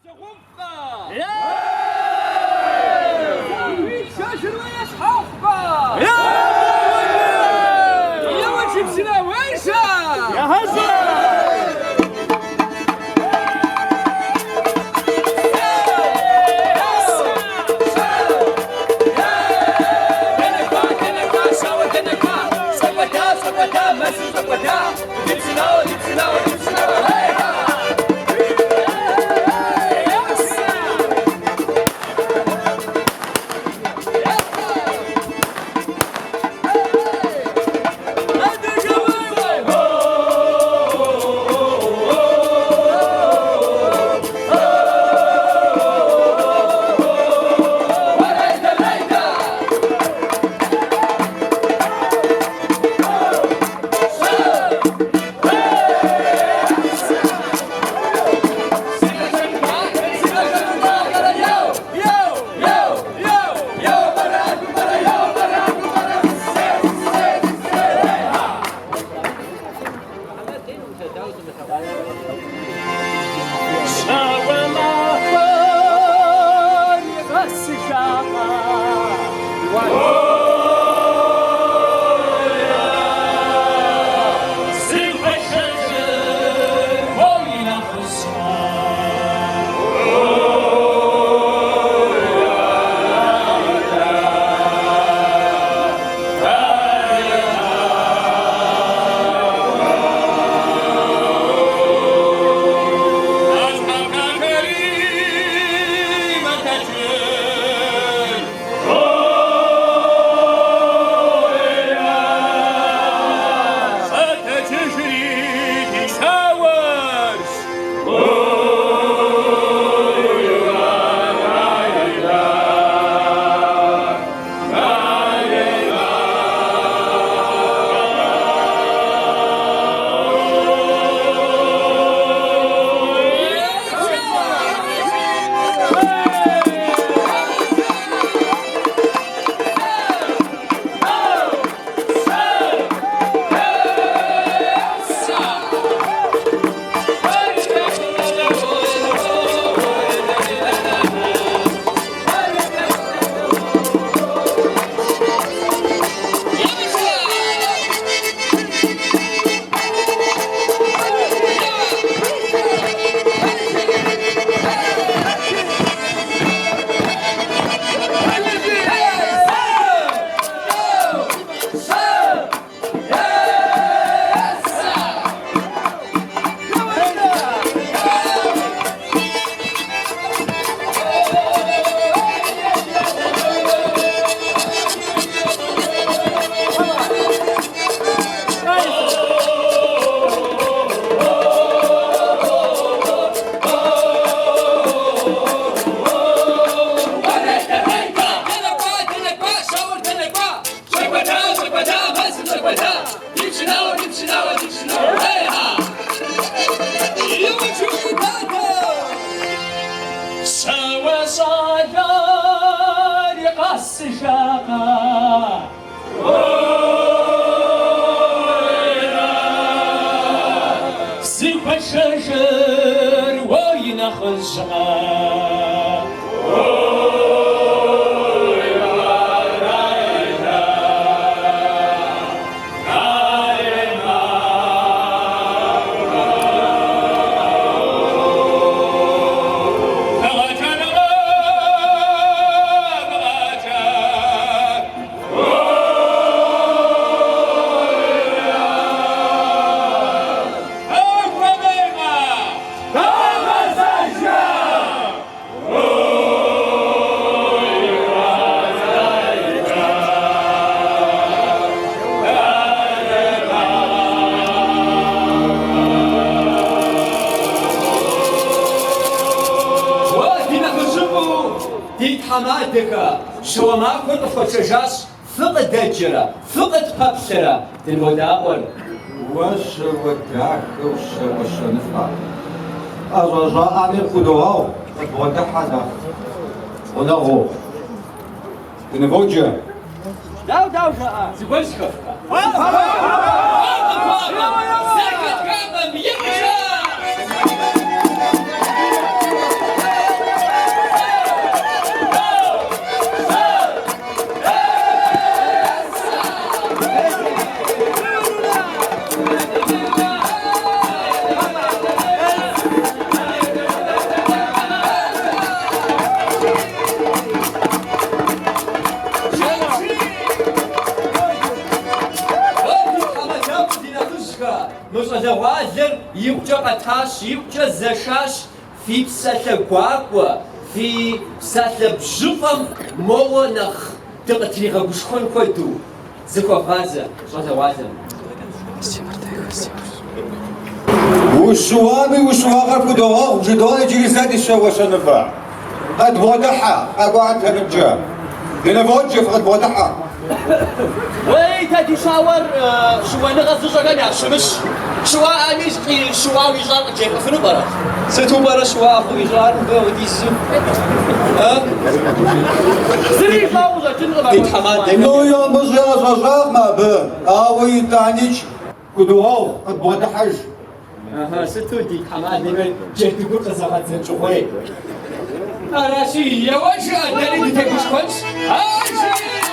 غفة يا شاشر ويش حفة يا وجه بسنا ويشا يا هزة الشجر وينخ الشغال حمادك شو ما كنت خشجاس فقد دجرة فقد قبسرة الوداول وش وداك وش نفعل أرجاء أن القدوة ودا حدا ونغو نفوجه داو جاء زبش كفكا ساكت كابم يمشى خاش يبقى زشاش في بسالة قواقوة في بسالة بجفم مو نخ تقتلي غبشخون كويتو زكو غازة صوت وازم والشوامي والشواغر في دوغ وجدوان جلسات الشوى شنفع قد بودحها أقعد تنجام هنا بوجف قد بودحها وي تادي شاور شوا نغز جانا شمش شوا انيش شوا ويجار جيب فنو برا ستو برا شوا اخو ويجار ودي الزم ها سري فاوزة تنغب دي حماد إنه يوم بزيا زجاق ما بين آوي تانيش كدوغ قد بودحج اها ستو دي حماد نمر جيب تقول قزاقات زنجوهي أراشي يا وجه داري دي تكوش كونش أراشي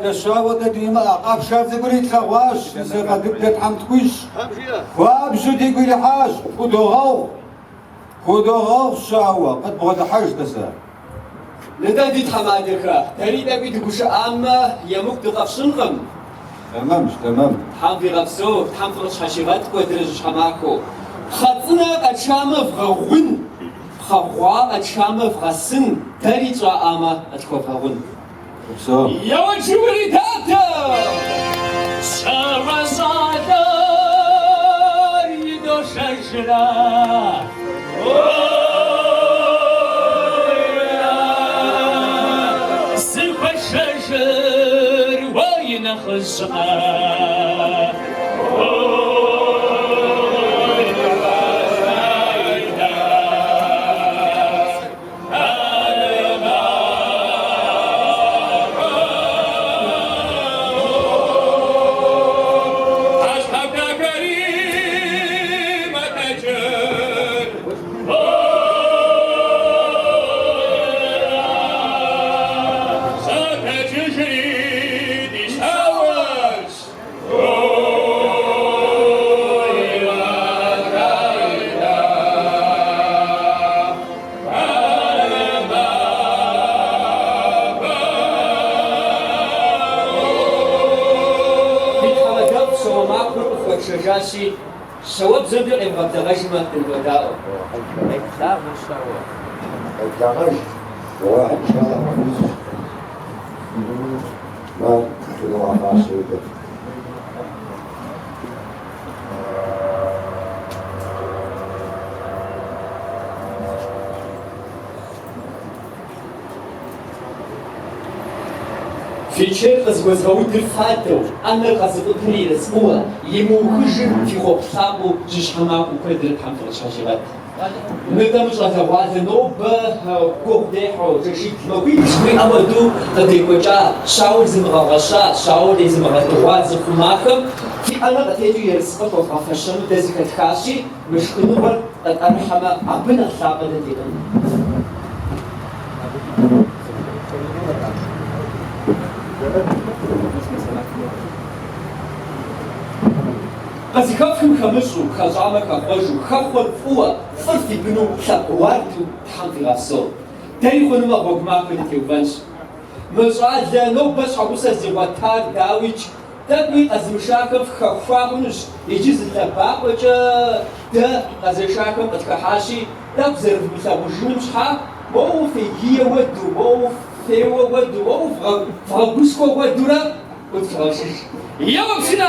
الشاوة ديما عقاب شاف تقولي تلغواش زيغا دبت عم تكويش وابشو تقولي حاج خدوغو الشاوة قد بغد حاج تسا لدا دي تحمادك تريد بي تقوش عامة يموك تغفشنغم تمام حام في غفسو حام في رش حشيغاتك ودرج حماكو خطنا أتشامة فغون خغوا أتشامة فغسن تريد عامة أتكو فغون يا وجه ولداتا شرزادار يدو شجرة سلف الشجر وين خزقة شجاشي شواب زبيق يبغى تغشمة الوداء لا ما شاء الله الدغش واحد إن شاء الله ما تدور على سويته في شيء قصوى هود الفاتو أنا قصد أكري الأسبوع يموكج في خوب صابو جيش حماك وكل الحمد لله شاشيات نقدر مش غزوات نوبة كوب ديحو جيش موبي شوي أودو قدي وجا شاول زمغا غشا شاول زمغا توات زخماكم في أنا قتيجي يرسقط وفاشن دزكت خاشي مش كنور أنا حما عبنا الثابت ديكم قد كفهم خمسو خزعمة كفجو خفر فوا فرفي بنو خواردو تحمل غاسو تاريخ نما غوغما كنتي وبنش مزعاد لانو بس حبوسة زواتار داويج تقوي أزمشاكم خفاهنش يجيز التباق وجا دا أزمشاكم أتكحاشي دا بزرف مثابوجين مشحا وو في هي ودو وو فيو ودو وو فغبوسكو ودورا وتفرشش يا وبسنا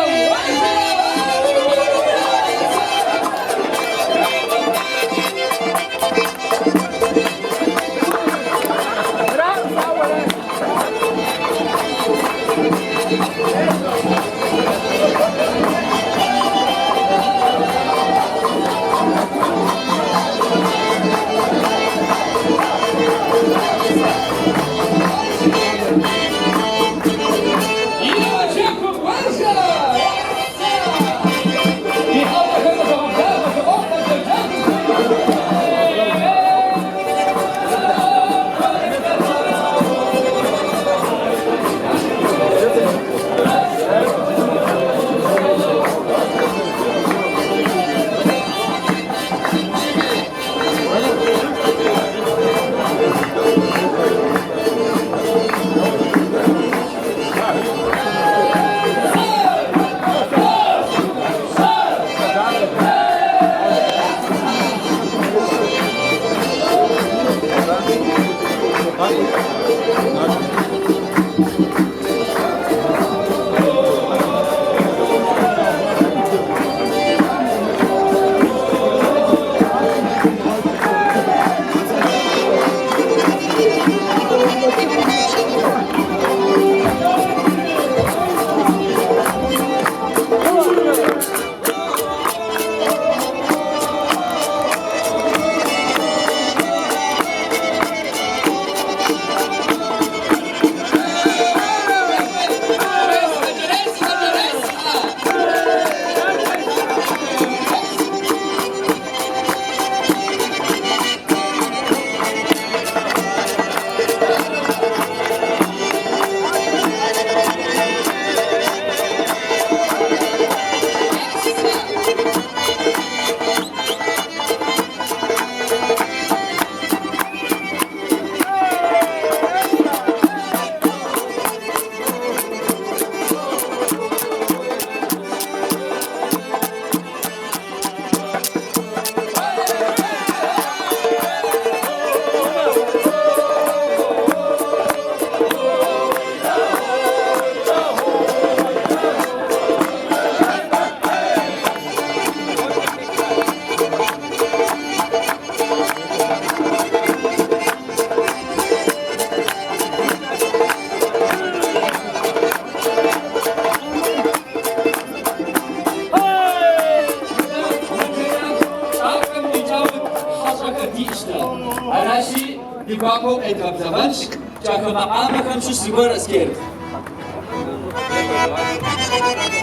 Arashi, die Papo et Abzavanch, Giacomo Amakam Shusibur scared.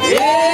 Yes!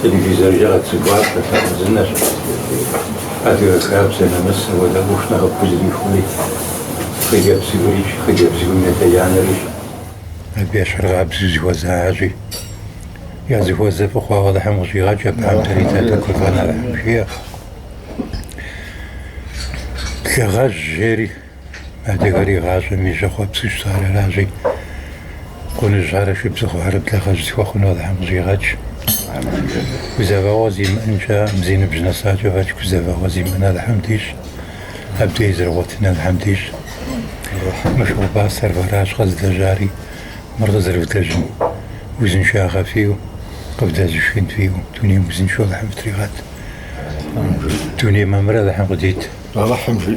Телевизор جرت سبعة فزناش هذا خاب سنة مس ولا وش نغب بزي خولي خياب سيوريش خياب سيوري تيانا ريش أبيش رغب زوزاجي يا زوزة فخوا واضح مغشي غاجة بهم تريتا تاكل فانا الحمشية كغاج جيري هذا غري غاج ميجا خوا بسيش صار راجي كون الجارة شي بسخو عرب تلاغاج سوا خون واضح مغشي غاج كوزافا غازي منجا مزين بجناساتو هاج كوزافا غازي من الحمديش أبدو يزروتنا الحمديش مشروبات سرفراج غزة جاري مرة زرفت لجن وزن شاغا فيو قبدا زشين فيو توني وزن شو الحم تريغات توني ممرا الحم قديت الله حمشي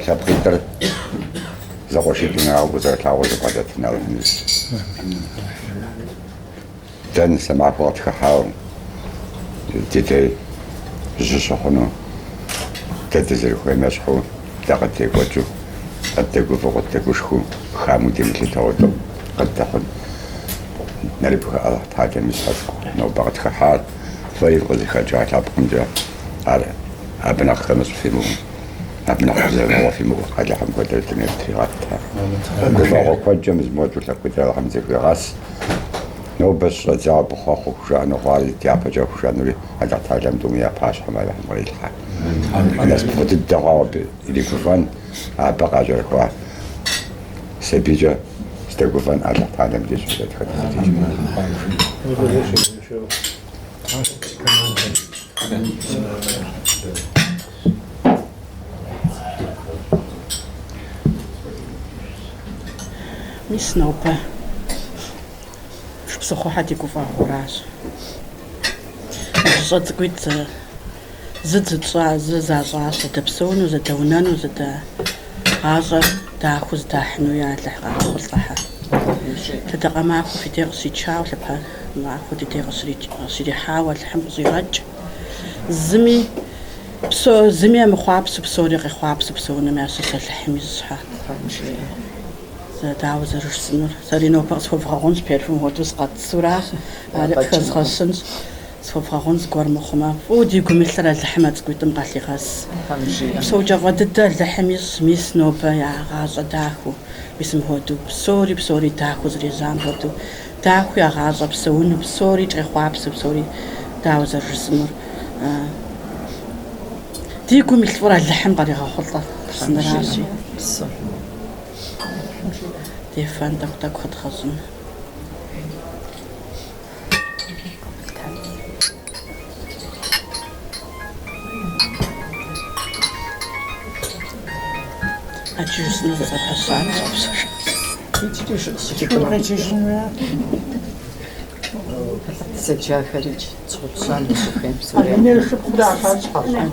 Chapitre założycielna obudzała zakładać na ten samochód hał dzieci żyszą wtedy zerkły meszchu tak tego czu a tego wokół tego szchu hamu tym to قد نربح على حاجة مسحب نو بعد خحال فيبغى الخجاج عبقم جا على أبناء خمس في مو أبناء خمسة هو في مو قد لحم قدرت من التغاتها بفاق قد جمز موجود لقد لحم ذكر غاس نو بس رجع بخاخو شانو قال تيابا جو شانو هذا تعلم دمية باش حمل لحم غير الحال الناس بقت الدعوة اللي كفان أبقى جركوا سبيجا استقفان على تعلم ليش مش مش نوبة شو بصخو حد يكوفا غراش زاد قلت زد صاع زد صاع تبسون وزد دونان وزد غازر تاخذ تاحنو يا تلحق والصحة تدقى معكو في دير سيتشاو لبها معكو دي دير سيدي حاول الحمد زيراج زمي بسو زمي مخوابس بسوري غخوابس بسونا ما سوسة الحميز حا داو زرش سنور ساري نو بقص فوفغونس بيرفون هوتوس قد سوراخ خاص خاصنس فوفغونس قوار مخما وديكو مثل الحمد قويتم قالي غاس بسوجا غدد الحميز ميس نوبا يا غازة داكو باسم هوتو بسوري داكو زريزان هوتو داكو يا غازة بسون بسوري تغخوابس بسوري داو زرش سنور ديكو مثل فورا اللحم قالي غاخلطة سنراسي ديفان داك خد خزن أجلس نزل الحصان سجى خارج صوتان وسكان بسوريا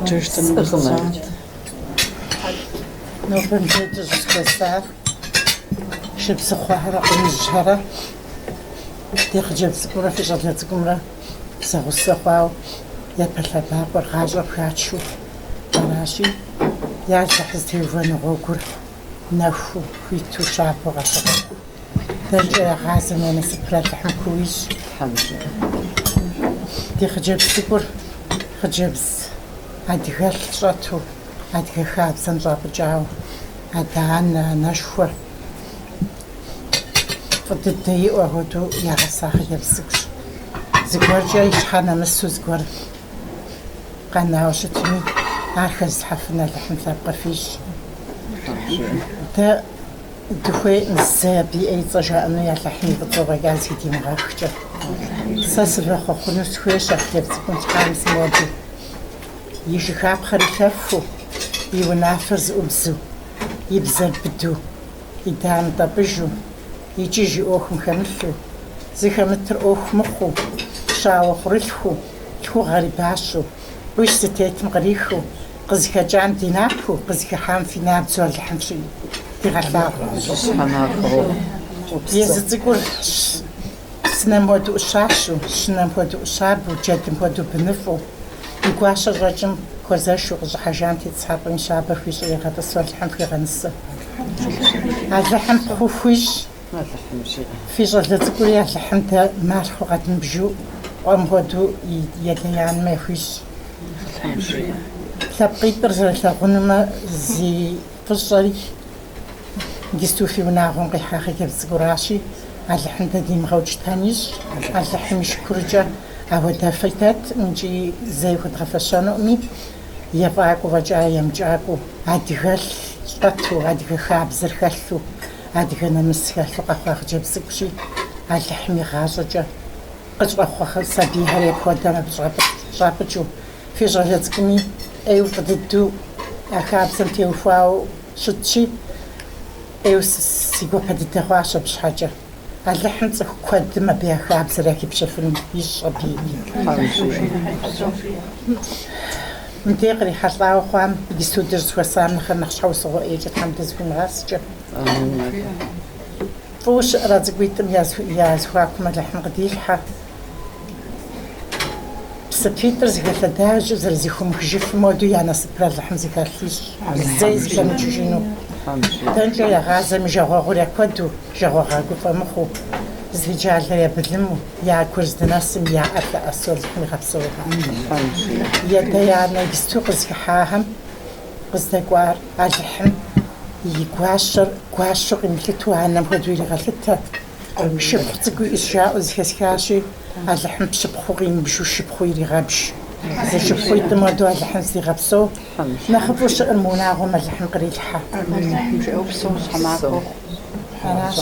أجلس نزل نو بنجد السكسار شبس خوارا ونجهرة ديخ جاب سكورة في جدتكم را سغس خواو يا بلا باقر غاجر خاتشو راشي يا جحز تيفون غوكر نفو فيتو شابو غشق درجة غازة من سبرا لحم كويش الحمد لله ديخ جاب سكور خجابس عادي غالشاتو عادي خابس نجاب جاو عادي نشور فدتي وهدو يا غساخ يبسكش زكور جاي شحنا مسو زكور قنا وشتني عارفة حفنا لحم ثابقة فيش تا دخوي نزابي أي طجاء يا لحمي بطوبة قازي دي مغاخجة ساسر رخو خنوس خويش أخيب تكون تقامس مودي يجي خاب خريفافو يونافرز أبزو يبزل بدو يدان طبجو иджы жиӏохым хэмылъу, зыхэмытыр ӏуэху мыхъуу, щауэ хъурылъхуу, лъхугъэри бащэу, ӏущ зытетым кърихыу, къызыхэкӏам ди напэу, къызыхыхьам фи набдзу Алыхьым дигъэлъагъу. Езы цӏыкӏур сынэм хуэдэу ӏущащу, щынэм хуэдэу ӏущабэу, джэдым хуэдэу быныфӏу, и гуащэ щӏэкӏым хуэзэшу къыщӏыхьэжам тетӏысхьэпӏэм и щабэр хуищӏу егъэтӏысу Алыхьым хуегъэнысэ. Алыхьым пхъу хуищӏ, фи щӏалэ цӏыкӏури Алыхьым дэ малъхъу къэдмыбжу, къуэм хуэдэу и елеянмэ хуищӏ. Лъэпкъитӏыр зэрылъэгъунумэ зи фӏыщӏэри гисту фи унагъуэм къихьа хъыджэбз цӏыкӏуращи, Алыхьым дэ димыгъэукӏытэн ищӏ, Алыхьым и шыкуркӏэ ауэдэфэ дэт, икӏи зэи хуэдгъэфэщэнуӏыми, ефӏакӏуэ фӏэкӏа емыкӏакӏуэу, адыгэлъ щӏэту, адыгэ хабзэр хэлъу, адыгэ нэмыс хэлъу къэхъуа хъыджэбз цӏыкӏущи, Алыхьым и гъащӏэкӏэ къыщӏэхъуэ сабийхэр епхуэдэ абы щӏапӏыкӏыу, фи щӏалэ цӏыкӏуми ӏейуэ фӏы дыдэу а хабзэм теухуауэ щытщи, ӏейуэ си гуапэ дыдэ хъуащ абы щхьэкӏэ. Алыхьым цӏыху куэдым абы я хабзэр яхипщэфын ищӏ абы. Мыдей кърихьэлӏауэ хъуам гисту дыжь зыхуэсам нэхъ щхьэусыгъуэ ӏейкӏэ Тхьэм дэзыхуимыгъэскӏэ. Фӏыуэ щыӏэра цӏыкӏуитӏым языхуакум Алыхьым къыдилъхьэ. Псыпитӏыр зыхэлъэдажьэу зэрызихумыхыжыфым хуэдэу я насыпыр Алыхьым зыхэлъищ. Зэи зыхэмыкӏыжыну. Дэнкӏэ ягъазэми жагъуэгъур якуэду, жагъуэгъа гуфӏэ мыхъуу, зыджалэр ебылыму, я кур здынэсым я ӏэр лъэӏэсу Алыхьым игъэпсэурэ. Едэянэ гисту къызыхыхьахэм къыздэкӏуар Алыхьым и гуащэр гуащэу къимылъыту анэм хуэдэу иригъэлъытэ. Шыпхъу цӏыкӏуи жаӏэу зыхэсхащи, Алыхьым пщыпхъуу къимыбжу шыпхъуу иригъэбж. Зэшыпхъуитӏым хуэдэу Алыхьым зригъэпсэу, нэхъыфӏу щыӏэр мы унагъуэм Алыхьым кърилъхьэ. Аращ.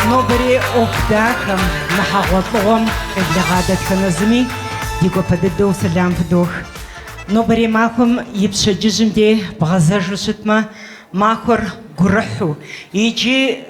Нобри ӏуэхудахэм, нэхъэгъуэлӏыгъуэм къеблагъа дэтхэнэ зыми ди гуапэ дыдэу сэлам фыдох. Нобри махуэм и пщэдджыжьым де бгъэзэжу щытмэ, махуэр гурыхьу, икӏи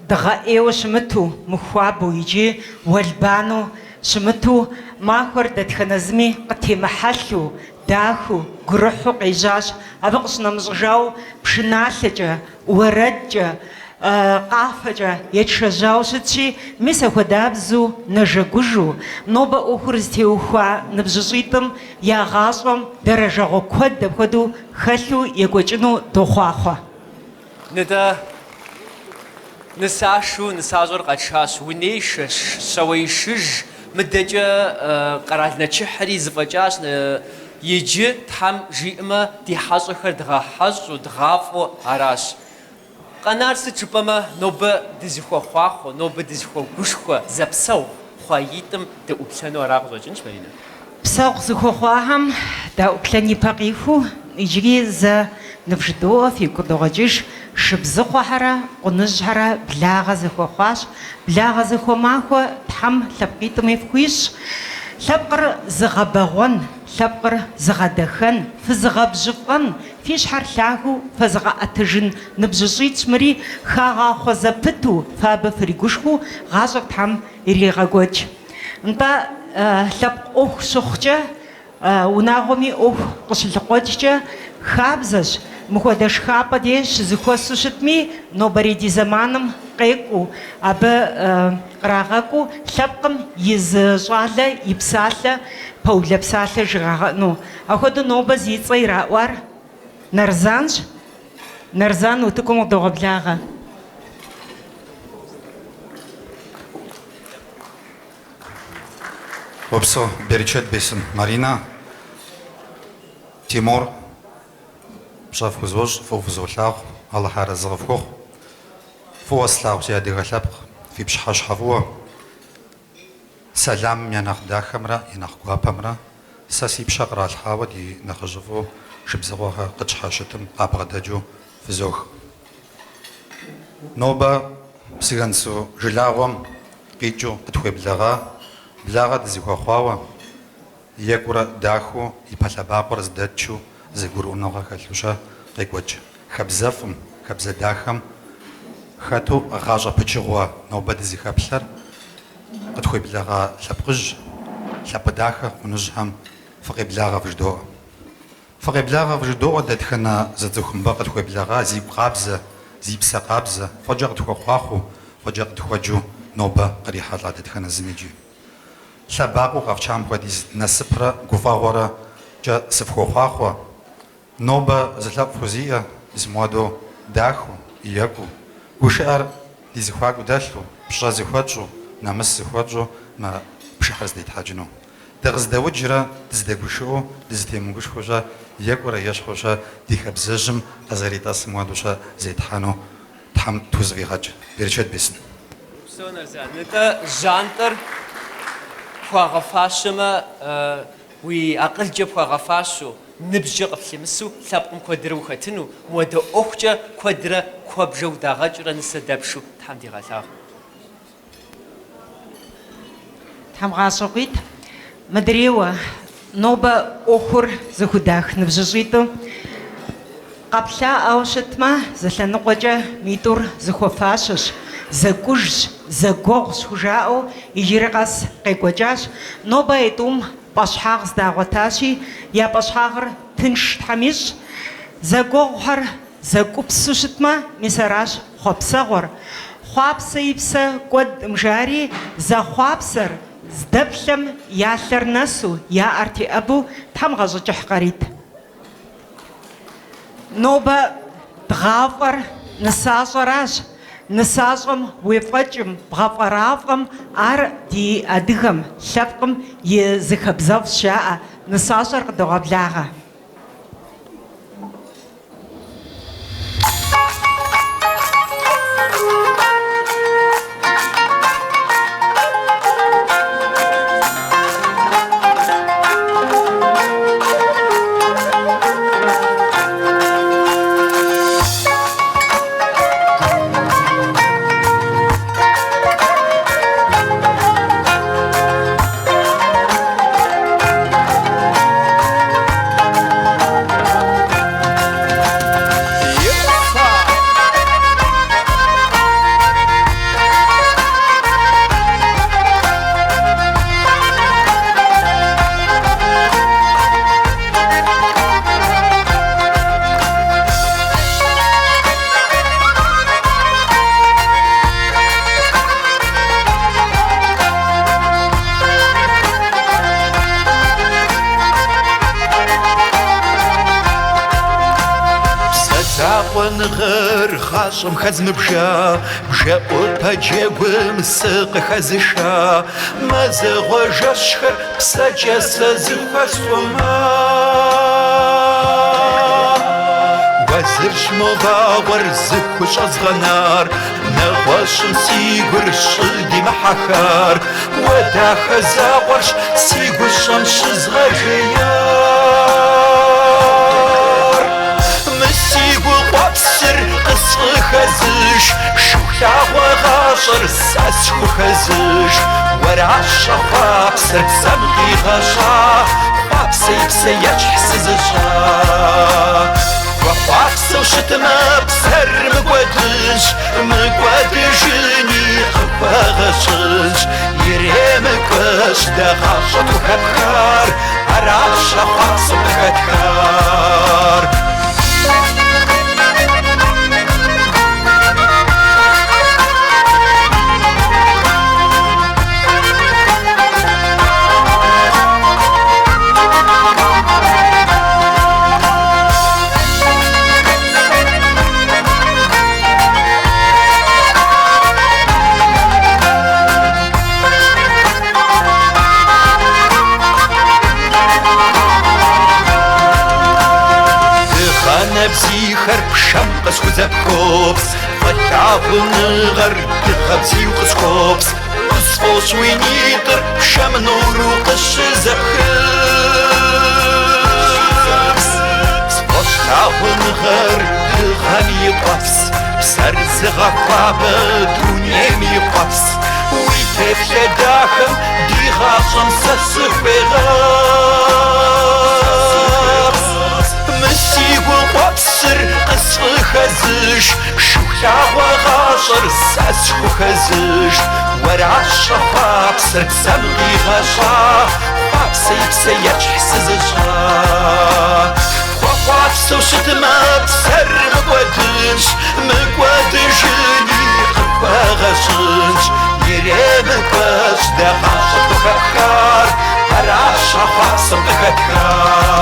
дгъэӏейуэ щымыту, мыхуабэу, икӏи уэлбану щымыту, махуэр дэтхэнэ зыми къытемыхьэлъу, дахыу, гурыхьу къежьащ. Абы къыщынэмыщӏыжауэ пшыналъэкӏэ, уэрэдкӏэ, къафэкӏэ етшэжьауэ щытщи, мис апхуэдабзу нэжэгужу, нобэ ӏуэхур зытеухуа ныбжьыщӏитӏым я гъащӏэм дэрэжэгъуэ куэд апхуэдэу хэлъу екӏуэкӏыну дохъуахъуэ. Нысашу, нысащӏэр къэтшащ, унейшэщ, щауеишыж, мыдэкӏэ къэрал нэчыхьри зыфӏэкӏащ, иджы Тхьэм жиӏэмэ ди хьэщӏэхэр дгъэхьэщӏу, дгъафӏэу аращ. Къэнар сыт жыпӏэмэ, нобэ дызыхуэхъуахъуэ, нобэ дызыхуэгушхуэ, зэпсэу хъуа итӏым дэӏуплъэну ара къыщӏэкӏынщ, Маринэ. Псэуху зыхуэхъуахэм даӏуплъэн ипэ къиху, иджыри зэ ныбжьыдоӏэ фигурдогъэкӏыж шыбзыхъуэхьэрэ, къуныжьхьэрэ благъэ зыхуэхъуащ. Благъэ зыхуэмахуэ Тхьэм лъэпкъитӏым фхуищӏ. Лъэпкъыр зыгъэбэгъуэн, лъэпкъыр зыгъэдэхэн, фызыгъэбжьыфӏэн, фи щхьэр лъагэу фэзыгъэӏэтыжын ныбжьыщӏитӏ щмыри хагъахъуэ зэпыту фабэ фригушхуэу гъащӏэр Тхьэм иригъэгуэкӏ. НтӀэ лъэпкъ ӏуэху щыхъукӏэ, унагъуэми ӏуэху къыщылъыкъуэкӏкӏэ хабзэщ. Мыхуэдэ шхапӏэ де щызыхуэсу щытми, нобэрей ди зэманым къекӏуу, абы кърагъэкӏуу лъэпкъым и зы щӏалэ, и псалъэ, пэулэ псалъэ жыгъагъэӏэну. Апхуэдэу нобэ зи цӏэ ираӏуар Нарзанщ. Нарзан утыкум къыдогъэблагъэ. Опсо, Берчет Бесин, Марина, Тимур, Пшаф Хузвош, Фуфузуллах, Аллах Аразгавкох, Фуаслах, Ядигалапх, Фипшхаш Хавуа, سلام يا ناخ داخمرا يا ناخ قوابمرا ساسي بشقرا الحاوة دي نخجفو شبزغوها قد شحاشتم قابغداجو في زوخ نوبا بسيغانسو جلاغوم قيجو قدوي بلاغا دزيخوا خواوا يكورا داخو يبالاباقور زدادشو زيقورو نوغا خلوشا قيقوج خبزافم خبزا داخم خاتو غاجا بچغوا نوبا دزيخا بلر قدوي بلاغا لبقج لبداخا ونجهم فقي بلاغا فجدو فقي بلاغا فجدو دادخنا زدزوخم با قدوي بلاغا زيب قابزة زيب ساقابزة فجا قدوي خواخو فجا قدوي جو نوبا قريحة لا دادخنا زميجي لباقو غافشام قديز نسبرا قفاغورا جا سفخو خواخوا نوبا زلاب فوزية زموادو داخو إياكو وشعر ديزيخواقو دالو بشرا زيخواجو نامس زيخواجو ما بشحر زديت حاجنو دغز داوجرا دزداقوشو دزديموغوش خوشا ياكورا ياش خوشا ديخبزاجم أزاريتا سموادوشا زيتحانو تحم توزغي غاج بيرشاد بيسن سونرزان نتا جانتر خواغفاشما وي أقل جب خواغفاشو نبجي قبلمسو ثابقم كودرو خاتنو مودا أخجا كودرا كوبجو داغاجرا نسدابشو تحمدي غالاغ تحم غاسوقيت مدريوة نوبا أخر زخداخ نبجيتو قبلا أوشتما زلانقوجا ميتور زخوفاشش زكوج زغوغ شجاعو يجرقس قيقوجاش نوبا يتوم باشحاغ زداغوتاشي يا باشحاغر تنش تحميش زغوغر زكوبسوشتما مسراش خوبسغور خوابس يبسا قد مجاري زخوابسر زدبلم يالر نسو يا أرتي أبو تمغزو جحقريت نوبا تغافر نساسوراش نساسم ويفجم بغفرافم أر دي أدغم شفقم يزخبزف شاء نساسر قدغبلاغا غير خاشم خزم بشا بشا وطاجيوم سق خزشا ما زغوجش خر بساجا سازخوما وزرش مباور زخوش أزغنار نغواشم سيغر شدي محخار ودا خزاورش سيغوشم شزغجيار مسيغو قبسر قصر خزش شوخيا وغاشر ساسخو خزش ورعش قبسر سمغي غاشا قبسي بسي يجحسزشا وقفص وشتما بسر مقودجني قفاغشش يريمكش دغاشت وخبخار عراش قفص وخدخار بزيخر بشمقس وزبكوبس فتعب ونغر تخبزي وخسكوبس قصفوس وينيتر شمنور وقش زخرس سبوش تعون غير الغني قفس سرز غطابة دنيا ميقفس ويتف داخل دي غاصم سسر بغاص مسيق وقبسر قصف خزش شوخا وغاشر ساسخ خزش ورع الشفاق سرق سمغي غشا فاقسي بسيج حسزشا وقفسو شتما بسر مقودجني قفا غشنش يريمكش دقاشة بخكار أراشا خاصم بخكار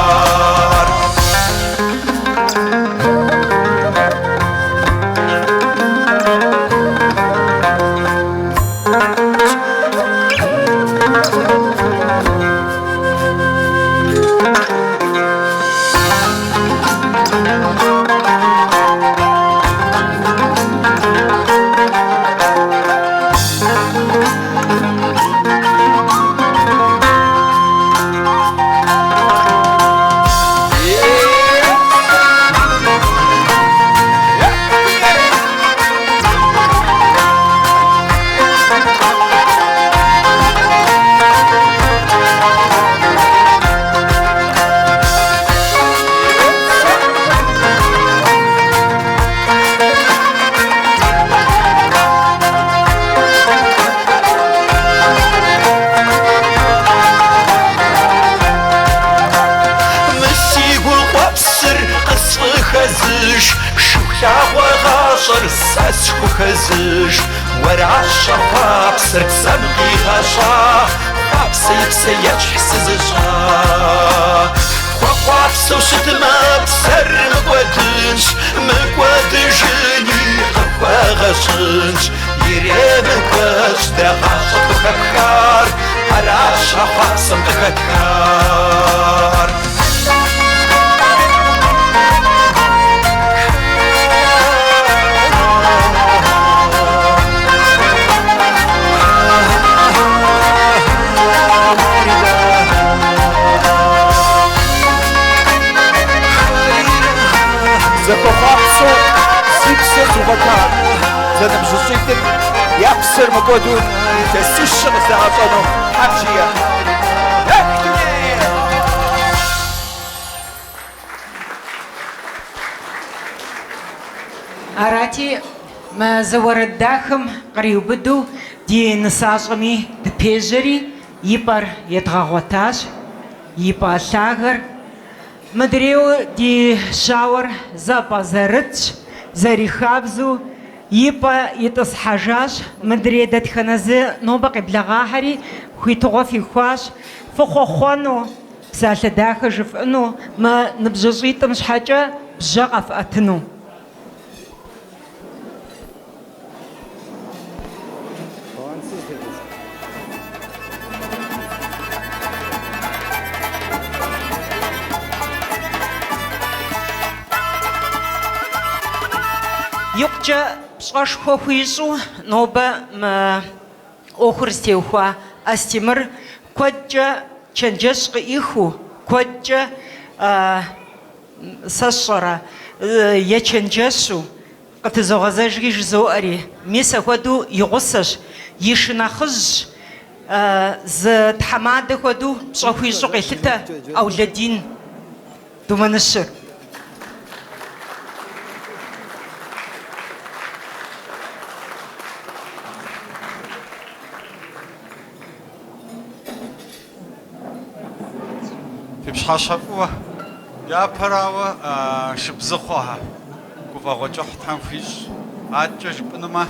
خزش ورع الشفاق سرق سمغي غشا فاقسي بسيج حسزشا وقفسو شتما بسر مقودجني قفا غشنش يريمكش دقاشة بخكار أراشا خاصم بخكار زكوفاكسو سيبسر زوغاكار زادم جوشيتك يابسر مقودون تسيشن زعطانو حاجية أراتي ما زور الداخم قريبدو دي نساجمي دبيجري يبر يتغوتاش يبر لاغر مدريو دي شاور زابا زرتش زري خابزو يبا يتصحجاش مدري دات خنازي نوبق بلغاحري خويتوغو في خواش فخو خوانو بسالة داخل جفنو ما نبججيت مش حاجة بجغف أتنو يقجا بشاش خويزو نوبا ما أخرستيوخوا أستمر كوجا تشنجسق إخو كوجا سصرا يتشنجسو قد زغزاجيش زواري ميسا خدو يغسش يشناخز ز تحماد خدو بشاخويزو قيلتا أولادين دومانشر بشحشفوه يا براوه شبزخوها كوفا جوح تنفيش عاجش بنما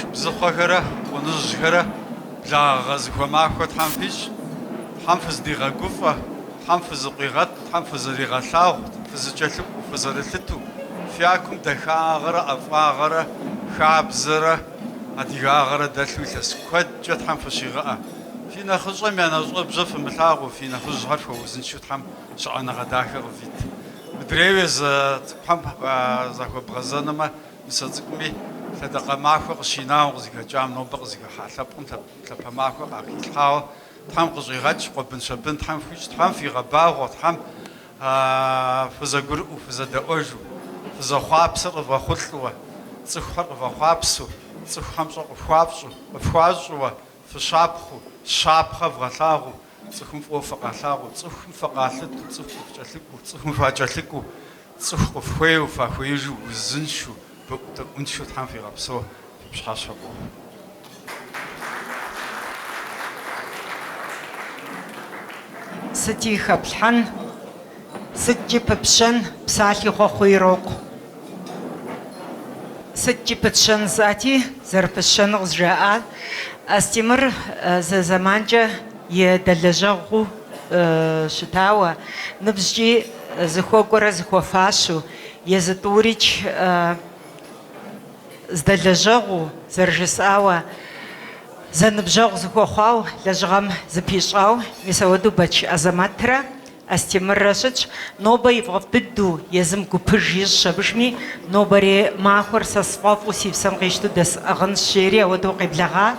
شبزخوهره ونزهره لا غزخو ماخو تنفيش تنفز دي غوفه تنفز قيغت تنفز دي غلاو تنفز جلو فزرتتو فياكم دخاغره افاغره خابزره اديغاغره دلوثس كوجه تنفش شيغه فينا خصوصا ما نزق بزف ملاغ وفينا خصوصا عارف وزن شو تحم شعنا غداخر فيت مدريز تحم زاكو بغزنا ما مسزقمي Лъэдакъэ махуэ къыщинауэ къызыхэкӏам нобэ къызыхыхьа лъэпкъым лъапэ махуэ къахилъхьауэ Тхьэм къыщӏигъэкӏ, къуэбын щабын Тхьэм хуищӏ, Тхьэм фигъэбагъуэ, Тхьэм фызэгурыӏуэу, фызэдэӏуэжу, фызэхъуапсэр къывгъэхъулӏуэ, цӏыхухэр къывгъэхъуапсэу, цӏыхухэм щӏэ къыфхуащӏууэ, фыщапхъуу, щапхъэ вгъэлъагъуу, цӏыхум фӏыуэ фыкъалъагъуу, цӏыхум фыкъалъыту, цӏыху фыкӏэлъыкӏуу, цӏыхум факӏэлъыкӏуу, цӏыху къыфхуейуэ, фахуеижу, узыншэу, быӏутӏыӏуншэу Тхьэм фигъэпсэу, фыпщхьэщхьэ къохъу. Сыти хэплъхьэн, сыткӏи пыпщэн, псалъи хъуэхъуи ирокъу. Сыткӏи пытщэн зыӏэти, зэрыпыщэну къызжаӏа. Астемыр зэманкӏэ и дэлэжьэгъуу щытауэ, ныбжькӏи зыхуэкӏуэрэ зыхуэфащэу, езы тӏурикӏ здэлэжьэгъуу, зэрыжысӏауэ, зэныбжьэгъу зыхуэхъуау, лэжьыгъэм зыпищӏау, мис ауэдэу Бэч Азэмэтрэ Астемыррэ щытщ. Нобэ и фӏэфӏ дыдэу езым гупыж ищӏ абыжми, нобэрей махуэр сэ сфӏэфӏу си псэм къищту дэсӏыгъынщ жери ауэдэу къеблэгъа.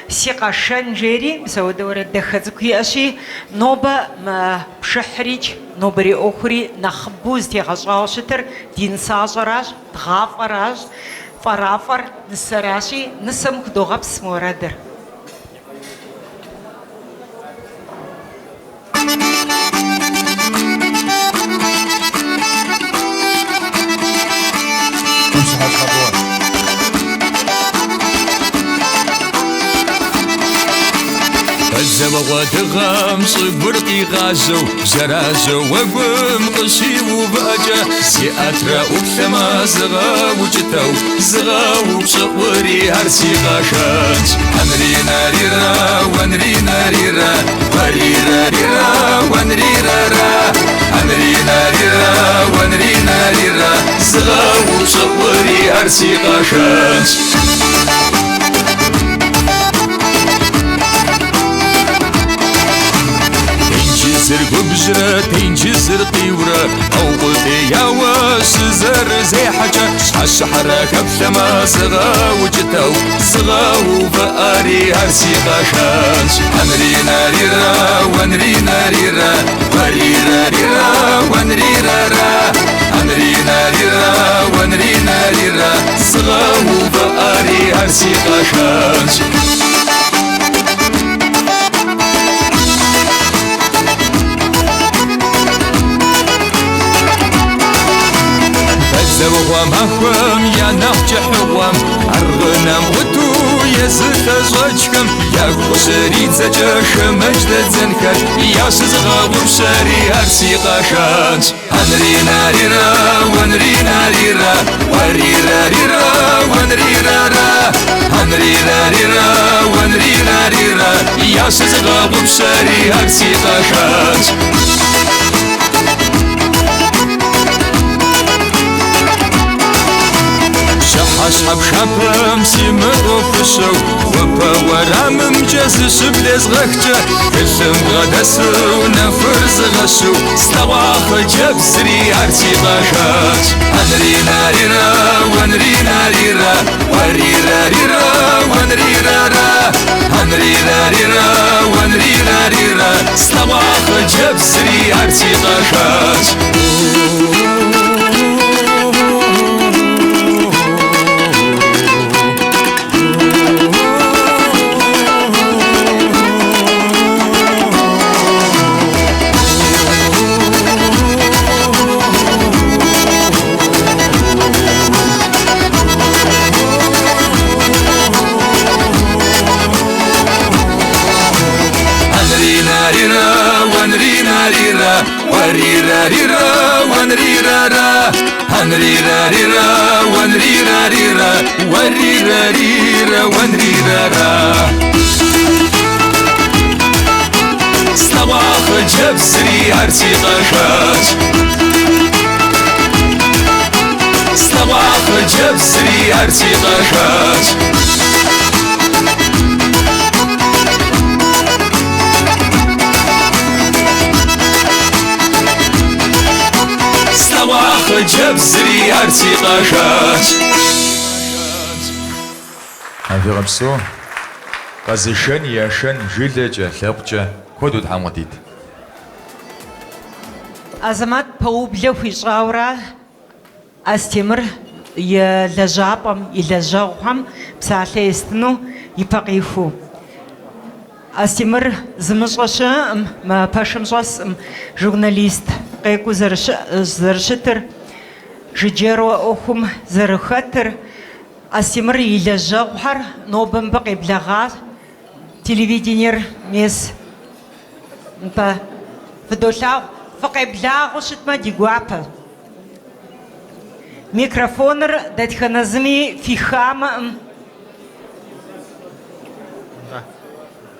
Си къэшэн жери, мис ауэдэурэ дахэ цӏыкӏу иӏэщи, нобэ пшыхьрикӏ, нобэрей ӏуэхури нэхъыбэу зытегъэщӏауэ щытыр ди нысащӏэращ, дгъафӏэращ, фӏэрафӏэр нысэращи, нысэм худогъэпс мы уэрэдыр. زبغتغم صبرقي غازو زرازو وقم قشي وباجا سياترا وبثما زغا وجتو زغا وبصوري هرسي غاشانش هنرينا ريرا ونرينا ريرا وريرا ريرا ونريرا را هنرينا ريرا ونرينا ريرا زغا وبصوري هرسي غاشانش زرقو بجرة تنجي زرقي ورا أو قلتي يا واش زر زي حاجة الشحرة كبثما صغا وجتو صغا وبقاري هرسي غاشانش هنرينا ريرا ونرينا ريرا وريرا ريرا ونريرا را هنرينا ريرا ونرينا ريرا صغا وبقاري هرسي غاشانش زوغوام أخوام يا نحج حوام أرغنام غدو يزت زوجكم يا خسري تجاش مجد زنكر يا سزغا وبشاري هرسي غاشانش هنرينا ريرا ونرينا ريرا وريرا ريرا ونريرا را هنرينا ريرا ونرينا ريرا يا سزغا وبشاري هرسي غاشانش أصحاب شابم سيمرو فشو وبا ورام مجاز شبلز غكجة كلهم غدسو نفرز غشو استواخ جاب سري عرسي غاشاش هنرينا ريرا ونرينا ريرا وريرا ريرا ونريرا را هنرينا ريرا ونرينا ريرا استواخ جاب سري عرسي غاشاش وريرا ريرا ونريرا را هنريرا ريرا ونريرا ريرا وريرا ريرا ونريرا را صواخ جاب سري عرسي غاشاش صواخ جاب سري عرسي غاشاش جاب سري عرسي غاشاش Авирамсо. Казышен, яшен, жилеже, лепче. Кодут хамадит. Азамат паублев ишаура астемыр лежапам и лежаухам псалестну ипакифу. Астемыр змышашам ма пашымжас журналист кайку заршитер жиджеро охум зархатер. Астемыр и лежаухар нобам бакиблага телевиденер мес па вдолау فقبلاغ شتما ديغوابا ميكروفونر داتخنازمي في خام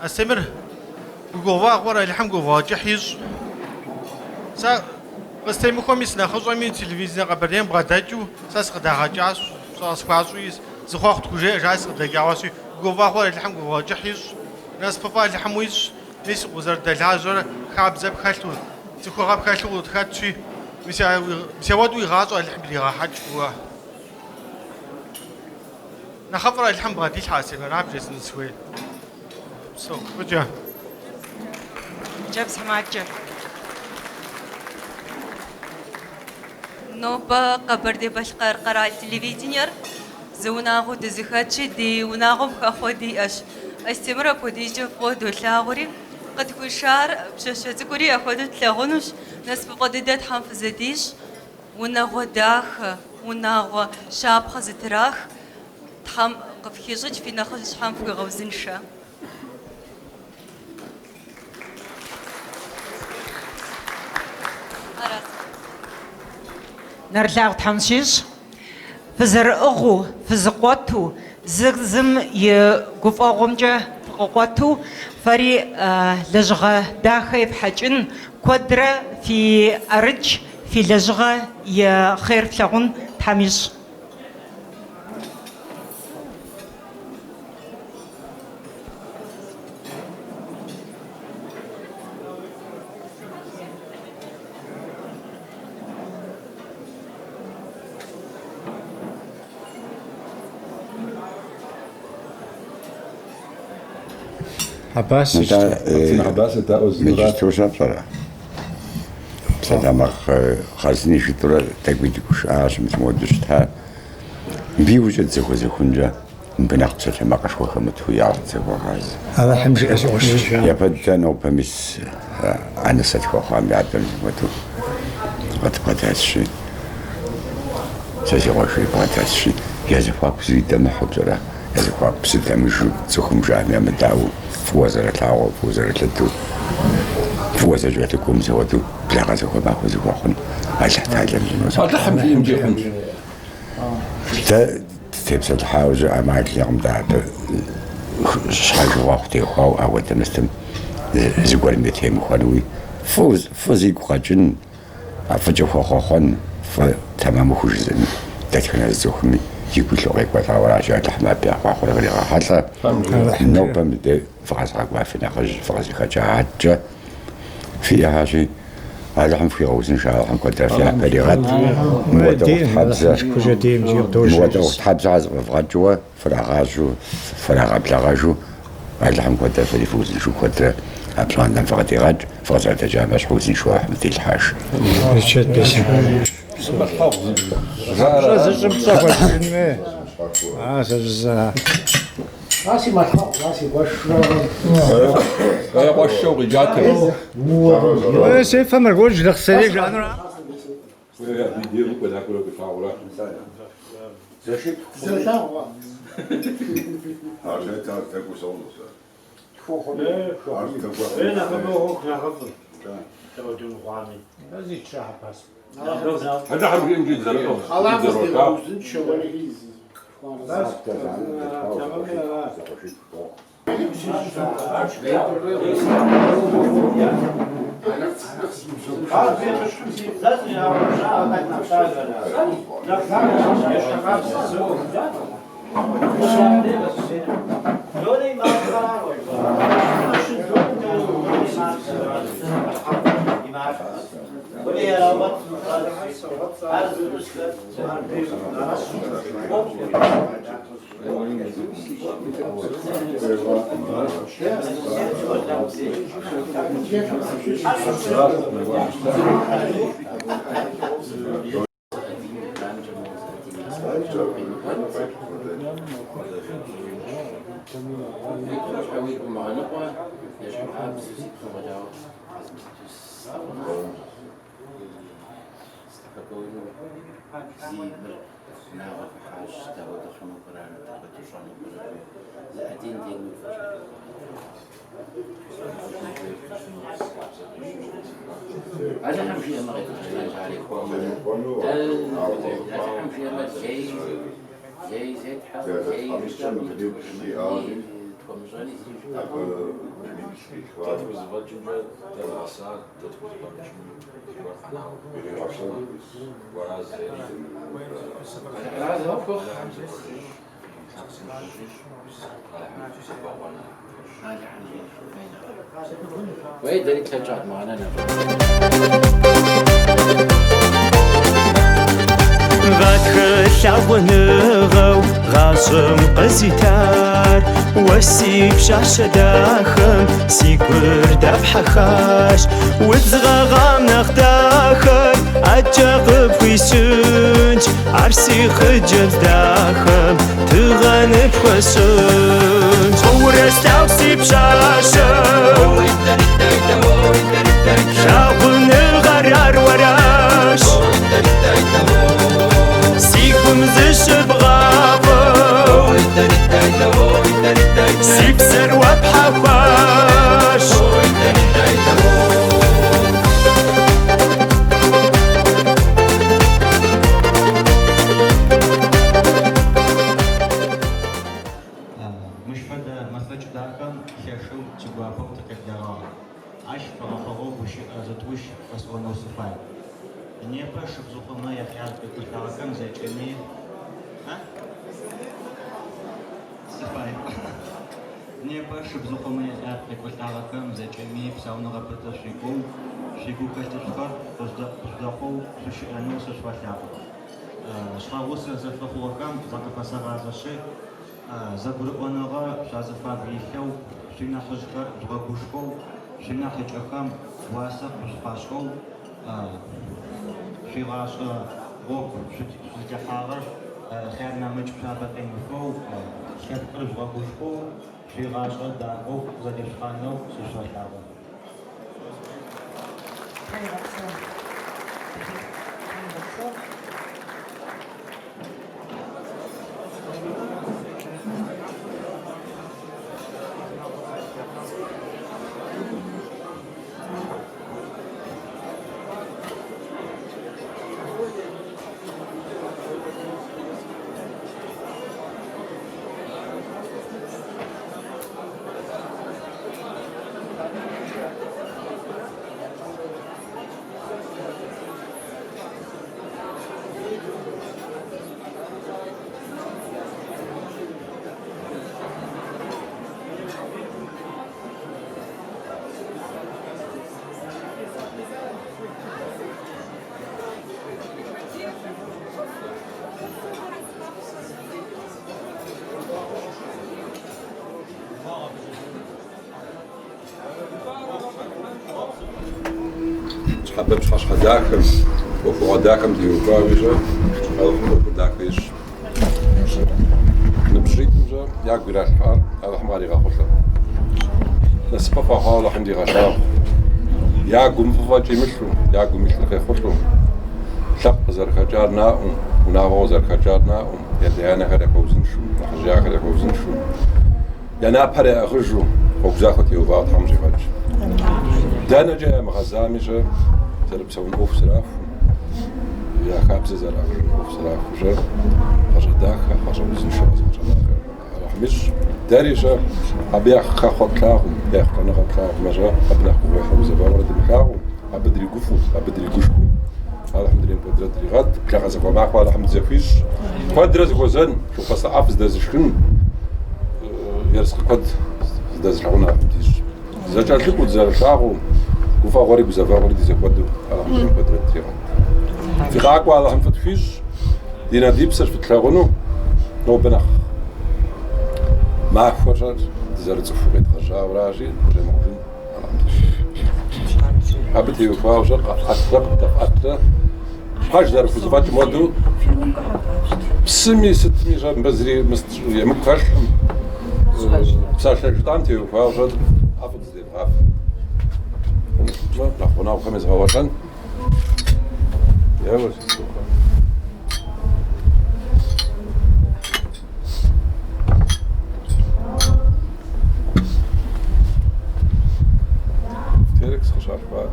استمر غوا غورا الحم غوا جحيز سا بستيمو كوميس ناخذ من تلفزيون قبرين بغداجو ساس قداغا جاس ساس فازويس زخوخت كوجي جاس قداغاوسي غوا غورا الحم غوا جحيز ناس بابا الحمويس ميس وزر دلاجور خابزب خالتو تخوغاب خالتو تخاتشي مساوادو يغازو الحم اللي راحت جوا نخفر الحم بغادي الحاسب نعرف جالس نسوي سو وجه جاب سماجة نوبا قبر دي بشقر قراءة التلفزيون زوناغو دزخاتشي دي وناغو بخاخودي اش استمر بوديجو بودو لاغوري قد كشار بشاشة كوري أخذت تلاغونش ناس بقددات حنفزديش وناغو داخ وناغو شاب خزتراخ تحم قفكيجج في ناخذ حنف غوزنشا نرجع تحمشيش فزرقو فزقوتو زغزم يقف أغمجة قوتو فري لجغة داخل حجن قدرة في أرج في لجغة يا خير تلاغون تحميش عباس عباس انت مجلس بصراحه سلام خازني شطرة تقبيدي كوش عاش متمودشتها بيوجد زخوزي خنجة بنقصة ما قشوا خمتو يعرض زخوز هذا حمزي أسوش يبدأ نو بمس أنا ستخو خام يعدل زخوتو قد هالشي سيسي غوشي قد هالشي يزفاق بزيدة محبزرة يزفاق بزيدة مجو زخم جامعة مدعو في وزارة العوض في وزارة الدول في وزارة الكوم زودو بلا غازو باخو زخوخن أجل تعلم جنوز أتلحم في إمجي حمج تبسط الحاوزة أماك اليوم دعب شحاج وقتي خواو أول تمستم زقوال ميتهم خانوي فوزي قاجن فجو خواخوخن فتمام خوشزن تتكنا الزخمي يقول له غير قطع وراجع تحمى بيا خواخونا غير حتى النوبة مدى فغاز عقوا في نخج فغاز خجا عجا فيها شيء هذا هم في غوز إن شاء الله هم قدر فيها بريغات مودة حبزة مودة حبزة عزق فغجوا فراغاجو فراغ بلاغاجو هذا هم قدر في فوز نشوف قدر أبلان دم فغديغاج فغزر تجامع حوز نشوف مثل الحاج بيشت بيشت راسي ما تحط راسي وش الشوق جاته سيف ما نقولش دخسري جانرا هذا حرب يمجد زرقاء وين دارك ترجع معنا غو غازم قزيتار وسيب شاشة داخم سيكور دفح خاش وتزغغام نخداخر أجاقب في سنج عرسي خجب داخم تغنب خسنج ورستاو سيب شاشة شاقن الغرار وراش سيكم زش بغابو سيب سر وبحفاش مش فدا مسج داكم شاشو تجوابو تكدرا عش فرافرو بشي ازتوش اسونو سفاي не пошел зубами, як я викликалакам за чимі. Сипай. Не пошел зубами, як викликалакам за чимі, псавного питашику, шику кастишкар, здохов, сушіану сушватяку. Швавуси за фахулакам, за капасара заши, за гурбанага, шазафа вихел, шина хажкар, жгабушков, шина хачакам, васа, пашков, في غاشة غوك شتي حاضر خيرنا مج بسابقين فوق شد قرب غوش فوق في غاشة داقو زديش خانو سوشوي حاضر حبب شخص خداكم وفوق داكم ديوكا ويجا هذا داكيش نبجيت نجا ياك بلاش حال هذا حماري غاخوشا نسبة فخالة حمدي غشاق ياك قم ففاجي مشلو ياك قم مشلو خيخوشلو شق زرخجار ناؤم وناغو زرخجار ناؤم يلي أنا خلق وزنشو نخجيا خلق وزنشو يانا بحري أخرجو وقزاخت يوبات حمجي فاج دانا جاء مغزامي جا تلب سوون أوف سراف يا خابز زراف أوف سراف جا خرج داخل خرج وزنشو خرج داخل مش داري جا أبي أخاخو كلاهم يأخذ أنا كلاهم ما جا أبناء قوي حوزة بورد مكلاهم أبدري قفوت أبدري قشكو هذا الحمد لله بدرت ريغات بلا غزا معك ولا الحمد زفيش قد رز غزن شو قص عفز داز شكن يرزق قد داز العونا بديش زجاج لك وزال شاغو وفا غوري بزافا غوري ديزا قد الحمد لله بدرت ريغات في غاك ولا الحمد فيش دينا ديبسر في تلاغونو نو بنخ ما فرصة زرت فوقي تخرجها وراشي زي ما قلت حبيت يوفا وشق حتى دفعت حاج دار في زفات مودو بسمي 600 جاب بزري مستشوية مكفش بساش جدام تيوفا وشق حافظ زي حافظ نحن وخمس هواشن يا وش تيركس خشاف بعد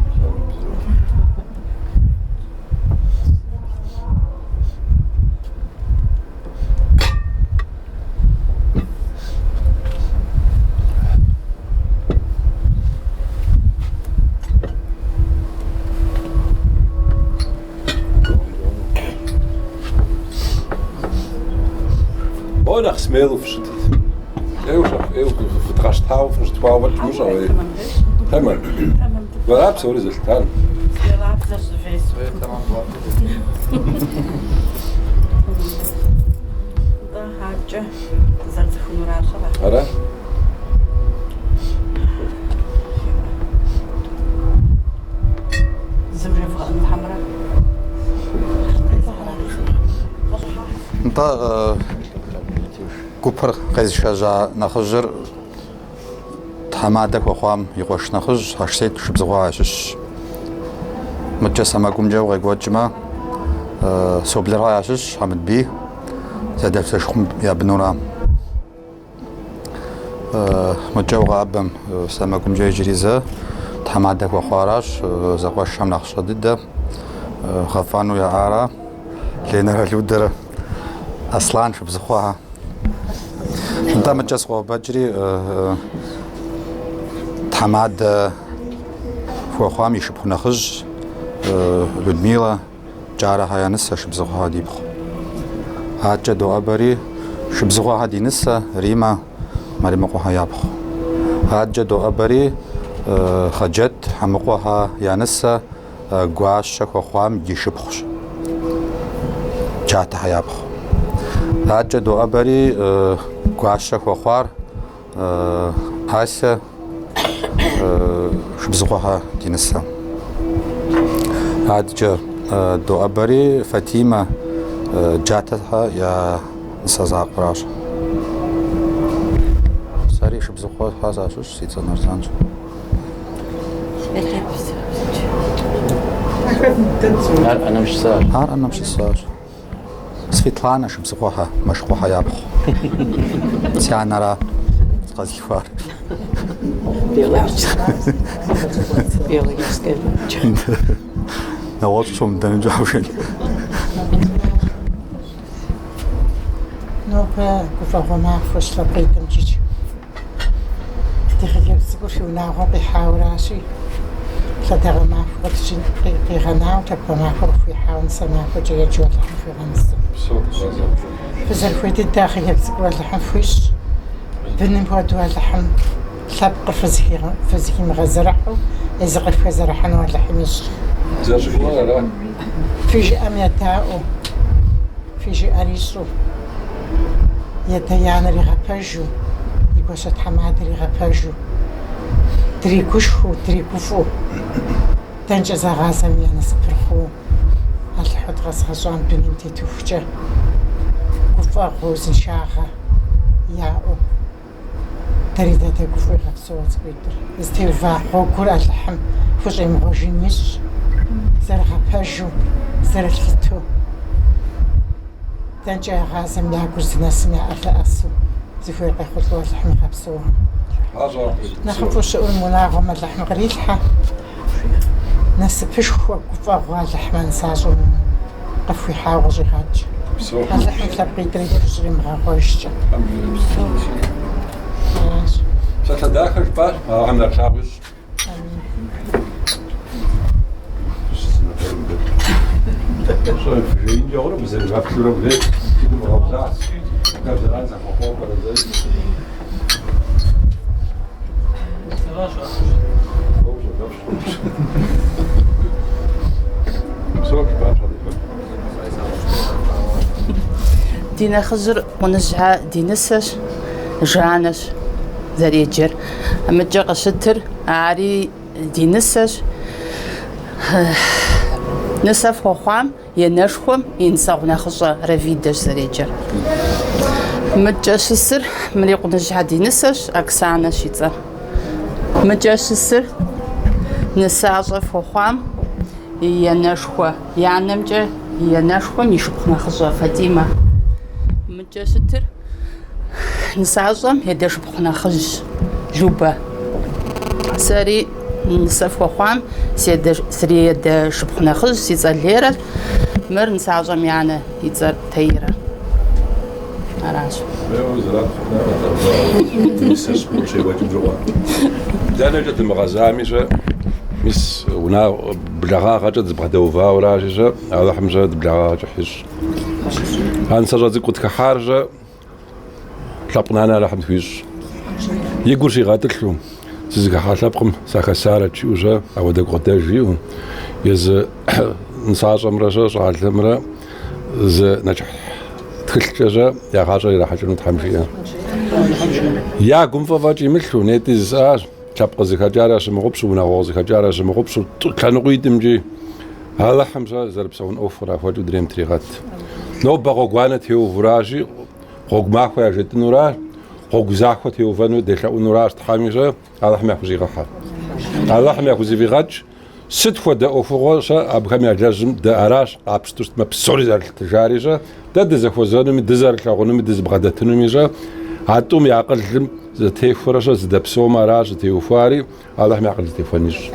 Nach Smeel of shit. Eu verdrast hou van het 12 wat moest al. Tamam. Wat heb zo is het dan? Ja, laat dat de feest. Da haja. Zat khumrar khala. Ara? زوجة فقط حمراء. انت كوبر قيز شجاع نخجر تحمادك وخوام يقوش نخج هاشتيت شبزغوا عشش متجسما قمجا وغيقوات جما سوبلرها عشش حمد بي زادف تشخم يا بنورا متجوغا عبم سما قمجا يجريزا تحمادك وخواراش زغواش شام نخش ضد خفانو يا عارا لينا الودر اصلان شبزغواها انت متجس خو بجري تحماد فوخام يشبخ نخج لودميلا جارها يا نسا شبزغها دي بخ هاجا دو ابري شبزغها دي نسا ريما مريمقها يا بخ هاجا دو ابري خجت حمقها يا نسا غواش خوخام يشبخش جاتها يا بخ هاجا دو ابري غواش خوخوار هاسه شبزغها دي نسا هاجا دو ابري فاطمه جاتها يا نسا زاقراش ساري شبزغها هذا شو سيتنر زانج أنا مش صار. أنا مش صار. سفيتلانا شبزغها مشغوها يابخ. سيانرا قصدي فار. نوات شو مدن جاوشين. نوبا كفاهم ما فش لقيتم جيج. تخيل سكوشي وناغو بحاوراشي. تدعو ما فوتشين بيغناو تبقى ما في حاون سما فوتشي جوات لحم في غنس. فزرفويت الداخل يبسك واللحم فيش. بنم بودو اللحم سبق فزكي مغزرحو يزغف فزرحن واللحم يش. فيجي أميتاو فيجي أريسو يتيان رغباجو يبوشت حماد رغباجو تريكوشو تريكوفو تنجز غازم يعني سبرخو الحد غاز غزوان بنمتي توفجة كفا غوز نشاغة ياو تريدا تكفو يغفصو وتبيدر استيوفا غوكور اللحم فوجي مغوجينيش زرغا باجو زرغلتو تنجا غازم ياكوز ناسنا أرلا أسو زفو يقيخوتلو اللحم يغفصوها نخفو شؤون مناغم اللحم غريلحة ناس بشخو كفاغوا اللحم نساجو قفو يحاوغ جهاج اللحم تلبقي تريد فجري مغاقوشجا ساتلا داخل باش عمنا شابش شو فجرين جورو بزر غفشورو بلي كده مغابزاس غفزران زخوخو برزي دينا خزر ونزعة دينسش жанэщ зэреджэр. Амыкӏэ къыщытыр ари ди нысэщ. Нысэ фхуэхъуам енэшхуэм и нысэгъу нэхъыщӏэ Равидэщ зэреджэр. Мыкӏэ щысыр Мырикъуныжьхьэ ди нысэщ, Оксанэщ и цӏэр. Мыкӏэ щысыр нысащӏэ фхуэхъуам и енэшхуэ, и анэмкӏэ и енэшхуэм и шыпхъу нэхъыщӏэ Фатимэ. Мыкӏэ щытыр нысащӏэм едэшыпхъу нэхъыжьщ Любэ. Сэри нысэ фхуэхъуам сри едэшыпхъу нэхъыжь си цӏэр Лерэ, мыр нысащӏэм и анэ и цӏэр Таирэ. Аращ. Дэнэкӏэ дымыгъэзамищэ, мис благъагъэкӏэ дызбгъэдэувауэращи, Алыхьымщэ дыблагъагъэкӏэ хищӏ. Ансэщӏэ цӏыкӏу тхыхьарщэ, лъэпкъ нанэ Алыхьым тхуищӏ. И гур щигъэтӏылъу, зызыхыхьа лъэпкъым сахэсарэ чиӏущэ, ауэдэ кӏуэдэж иӏэу, езы нысащӏэмрэ щӏалэмрэ зы нэкӏыхь тхылъкӏэщӏэ ягъащӏэр ирахьэкӏыну Тхьэм жиӏэ. Ягум фӏэфӏэкӏ имылъу, нетӏи зысӏащ, лъэпкъ зыхэкӏарэ щымыгъупщу, унагъуэ зыхэкӏарэ щымыгъупщу, лъэныкъуи идымчӏи, Алыхьымщэ зэрыпсэун ӏуэху кърафэкӏыу дрейм тригъэт. Нобэ гъуэгуанэ теувыращи, гъуэгу махуэ яжетӏынуращ, гъуэгу захуэ теувэну делъэӏунуращ Тхьэмищэ, Алыхьым яхузигъэхьэ. Алыхьым яхузэвигъэкӏ, сыт хуэдэ ӏуэхугъуэщэ абыхэм ялэжьым дэ аращ къапщту щытмэ псори зэрылъытыжарищэ, дэ дызэхуэзэнуми, дызэрылъагъунуми, дызыбгъэдэтынумищэ, а тӏум и акъылым зэтехуэрэщэ, зыдэпсэум аращ зытеухуари, Алыхьым и акъыл зытехуэнищ.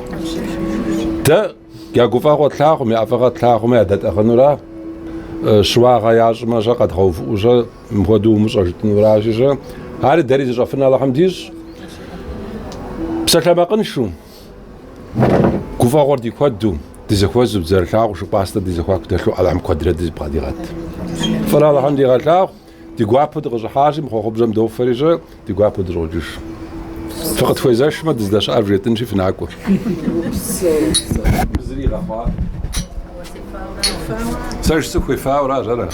Дэ я гуфӏэгъуэ тлъагъум, я ӏэфӏыгъэ тлъагъуми ядэтӏэгъынура, щыуагъэ ящӏмэщэ къэдгъэувыӏущэ, мыпхуэдэу умыщӏэ жытӏынуращищэ, ари дэри зыщӏэфын Алыхьым дищӏ. Псалъэмакъыншу, гуфӏэгъуэр ди куэду, дызэхуэзу, зэрылъагъу шы пӏастэ дызэхуаку дэлъу Алыхьым куэдрэ дызыбгъэдигъэт. Фӏыр Алыхьым дигъэлъагъу, ди гуапэу дыкъыщӏыхьащи, мыхъуэхъуэбжэм доуфэри, ди гуапэу дыщӏокӏыж. Фыкъытхуезэшмэ, дыздэщыӏэр вжетӏынщи, фынакӏуэ. Сэ сыхуефауэращ ара.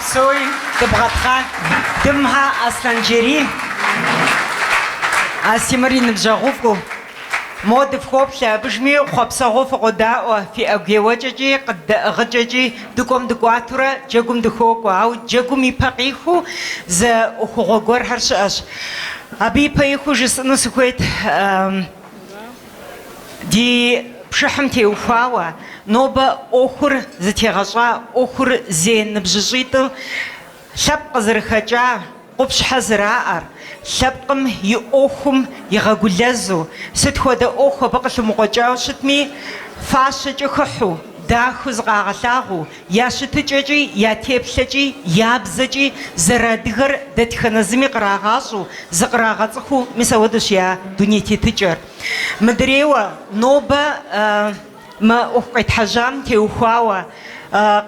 псой, дыбгъэтхъа, дымхьэ Аслъэнджери, Астемырин ныбжьэгъуфӀу, мо дыфхуоплъэ, абыжми хъуэпсэгъуэу фыкъодаӀуэ, фи ӀэгуейуэкӀэкӀи, къыддэӀыгъыкӀэкӀи, дыкӀуэм дыкӀуатурэ джэгум дыхокӀуэ, ауэ джэгум и пэ къиху зы Ӏуэхугъуэ гуэрхэр щыӀэщ. Абы и пэ иху жысӀыну сыхуейт, ди пшыхьым теухуауэ, нобэ Ӏуэхур зытегъэщӀа, Ӏуэхур зей ныбжьыщӀитӀу, лъэпкъ къызэрыхэкӀа, къупщхьэ зыраӀэр, лъэпкъым и Ӏуэхум игъэгулэзу, сыт хуэдэ Ӏуэху абы къылъымыкъуэкӀауэ щытми, фащэкӀэ хыхьу, дахыу зыкъагъэлъагъуу, я щытыкӀэкӀи, я теплъэкӀи, я бзэкӀи зэрыадыгэр дэтхэнэ зыми кърагъащӀу, зыкърагъэцӀыхуу, мис ауэдэщ я дуней тетыкӀэр. Мыдрейуэ, нобэ мы Ӏуэху къетхьэжьам теухуауэ,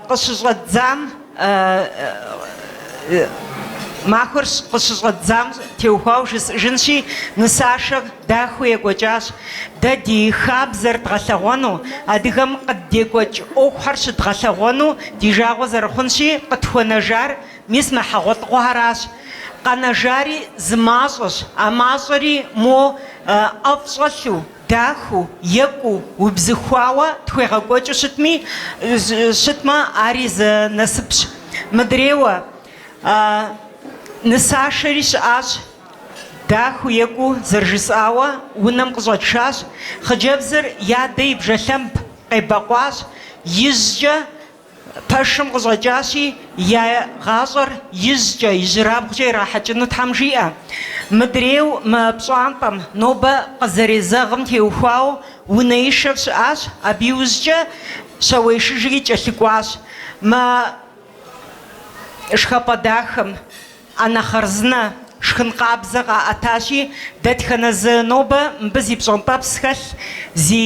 къыщыщӀэддзам, махуэр къыщыщӀэддзам теухуауэ жысӀыжынщи, нысашэр дахыу екӀуэкӀащ. Дэ ди хабзэр дгъэлъэгъуэну, адыгэм къыддекӀуэкӀ Ӏуэхухэр щыдгъэлъэгъуэну ди жагъуэ зэрыхъунщи, къытхуэнэжар мис мэхьэгъуэлӀыгъуэхэращ. Къэнэжари зы мащӀэщ, а мащӀэри мо ӀэфӀ щӀэлъу, дахыу, екӀуу, убзыхуауэ тхуегъэкӀуэкӀыу щытмэ, ари зы насыпщ. Мыдрейуэ, нысашэри щыӀащ, дахыу екӀуу зэрыжысӀауэ унэм къыщӀэтшащ. Хъыджэбзыр и адэ и бжэлъэмп къебэкъуащ, ижькӀэ пэшым къыщӀэкӀащи, я гъащӀэр ижькӀэ, ижьырабгъукӀэ ирахьэкӀыну Тхьэм жиӀэ. Мыдрейу мы пщӀантӀэм нобэ къызэрезэгъым теухуауэ унэишэр щыӀащ, абы иужькӀэ щауешыжри кӀэлъыкӀуащ. Мы шхапӀэ дахэм Ӏэнэ хъарзынэ шхын къабзэ къаӀэтащи, дэтхэнэ зы нобэ мыбы зи пщӀэнтӀэпс хэлъ, зи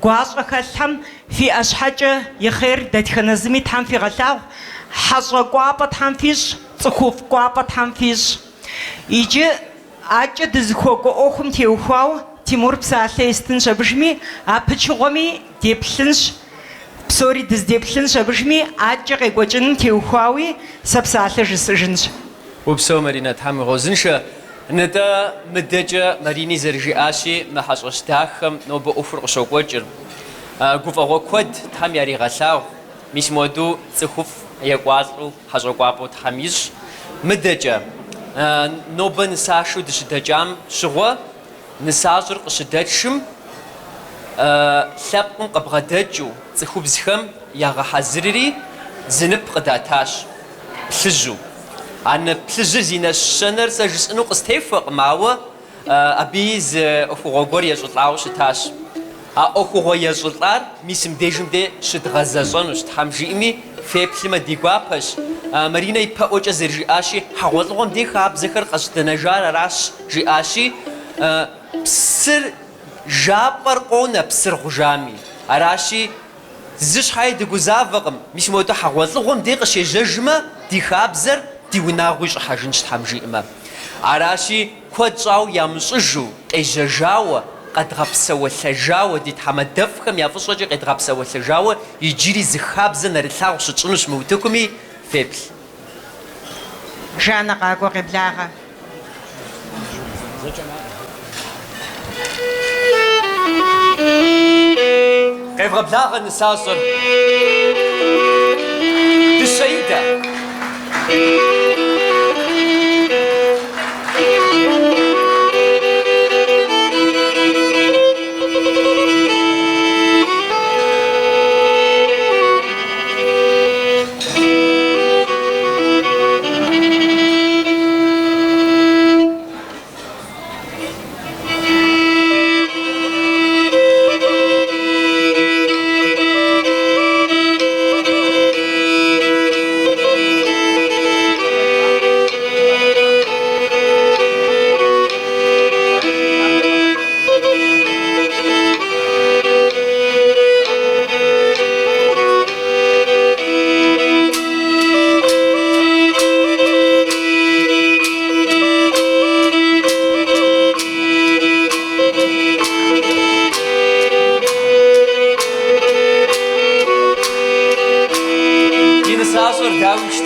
гуащӀэ хэлъхэм фи Ӏэ щхьэкӀэ и хъер дэтхэнэ зыми Тхьэм фигъэлъагъу, хьэщӀэ кӀуапӀэ Тхьэм фищӀ, цӀыхуфӀ кӀуапӀэ Тхьэм фищӀ. Иджы ӀакӀэ дызыхуэкӀуэ Ӏуэхум теухуауэ Тимур псалъэ естынщ абыжми, а пычыгъуэми деплъынщ, псори дыздеплъынщ абыжми, ӀакӀэ къекӀуэкӀыным теухуауи сэ псалъэ жысӀыжынщ. Упсэу Маринэ, Тхьэм и гъуэзыншэ. НытӀэ мыдэкӀэ Марини зэрыжиӀащи, мы хьэщӀэщ дахэм нобэ Ӏуэхур къыщокӀуэкӀыр. ГуфӀэгъуэ куэд Тхьэм яригъэлъагъу, мис моду цӀыхуфӀ екӀуалӀэу хьэщӀэ кӀуапӀэу Тхьэм ищӀ. МыдэкӀэ нобэ нысашэу дыщыдэкӀам щыгъуэ, нысащӀэр къыщыдэтшым лъэпкъым къыбгъэдэкӀыу цӀыхубзхэм ягъэхьэзырри зыныпӀ къыдатащ, плъыжьу. Анэ плъыжьыр зи нэщэнэр сэ жысӀыну къыстефуэкъым, ауэ абы зы Ӏуэхугъуэ гуэр ещӀылӀауэ щытащ. А Ӏуэхугъуэ ещӀылӀар мисым дежым де щыдгъэзэщӀэнущ. Тхьэм жиӀэми феплъымэ ди гуапэщ. Маринэ и пэӀуэкӀэ зэрыжиӀащи, хьэгъуэлӀыгъуэм де хабзэхэр къэщӀдэнэжар аращ жиӀащи, псыр жапӀэр къонэ псыр гъужами. Аращи зы щхьэи дыгузавэкъым, мис моду хьэгъуэлӀыгъуэм де къыщежьэжмэ, ди хабзэр ди унагъуи щӀыхьэжынщ Тхьэм жиӀэмэ. Аращи куэд щӀауэ ямыщӀыжу, къежьэжауэ, къэдгъэпсэуэлъэжауэ, ди тхьэмэдэфӀхэм я фӀыщӀэкӀэ къедгъэпсэуэлъэжауэ, иджыри зы хабзэ нэрылъагъу щытщӀынущ мы утыкуми, феплъ. Жанна къакӀуэ къеблагъэ. Къевгъэблагъэ нысащӀэр. Дыщэидэ.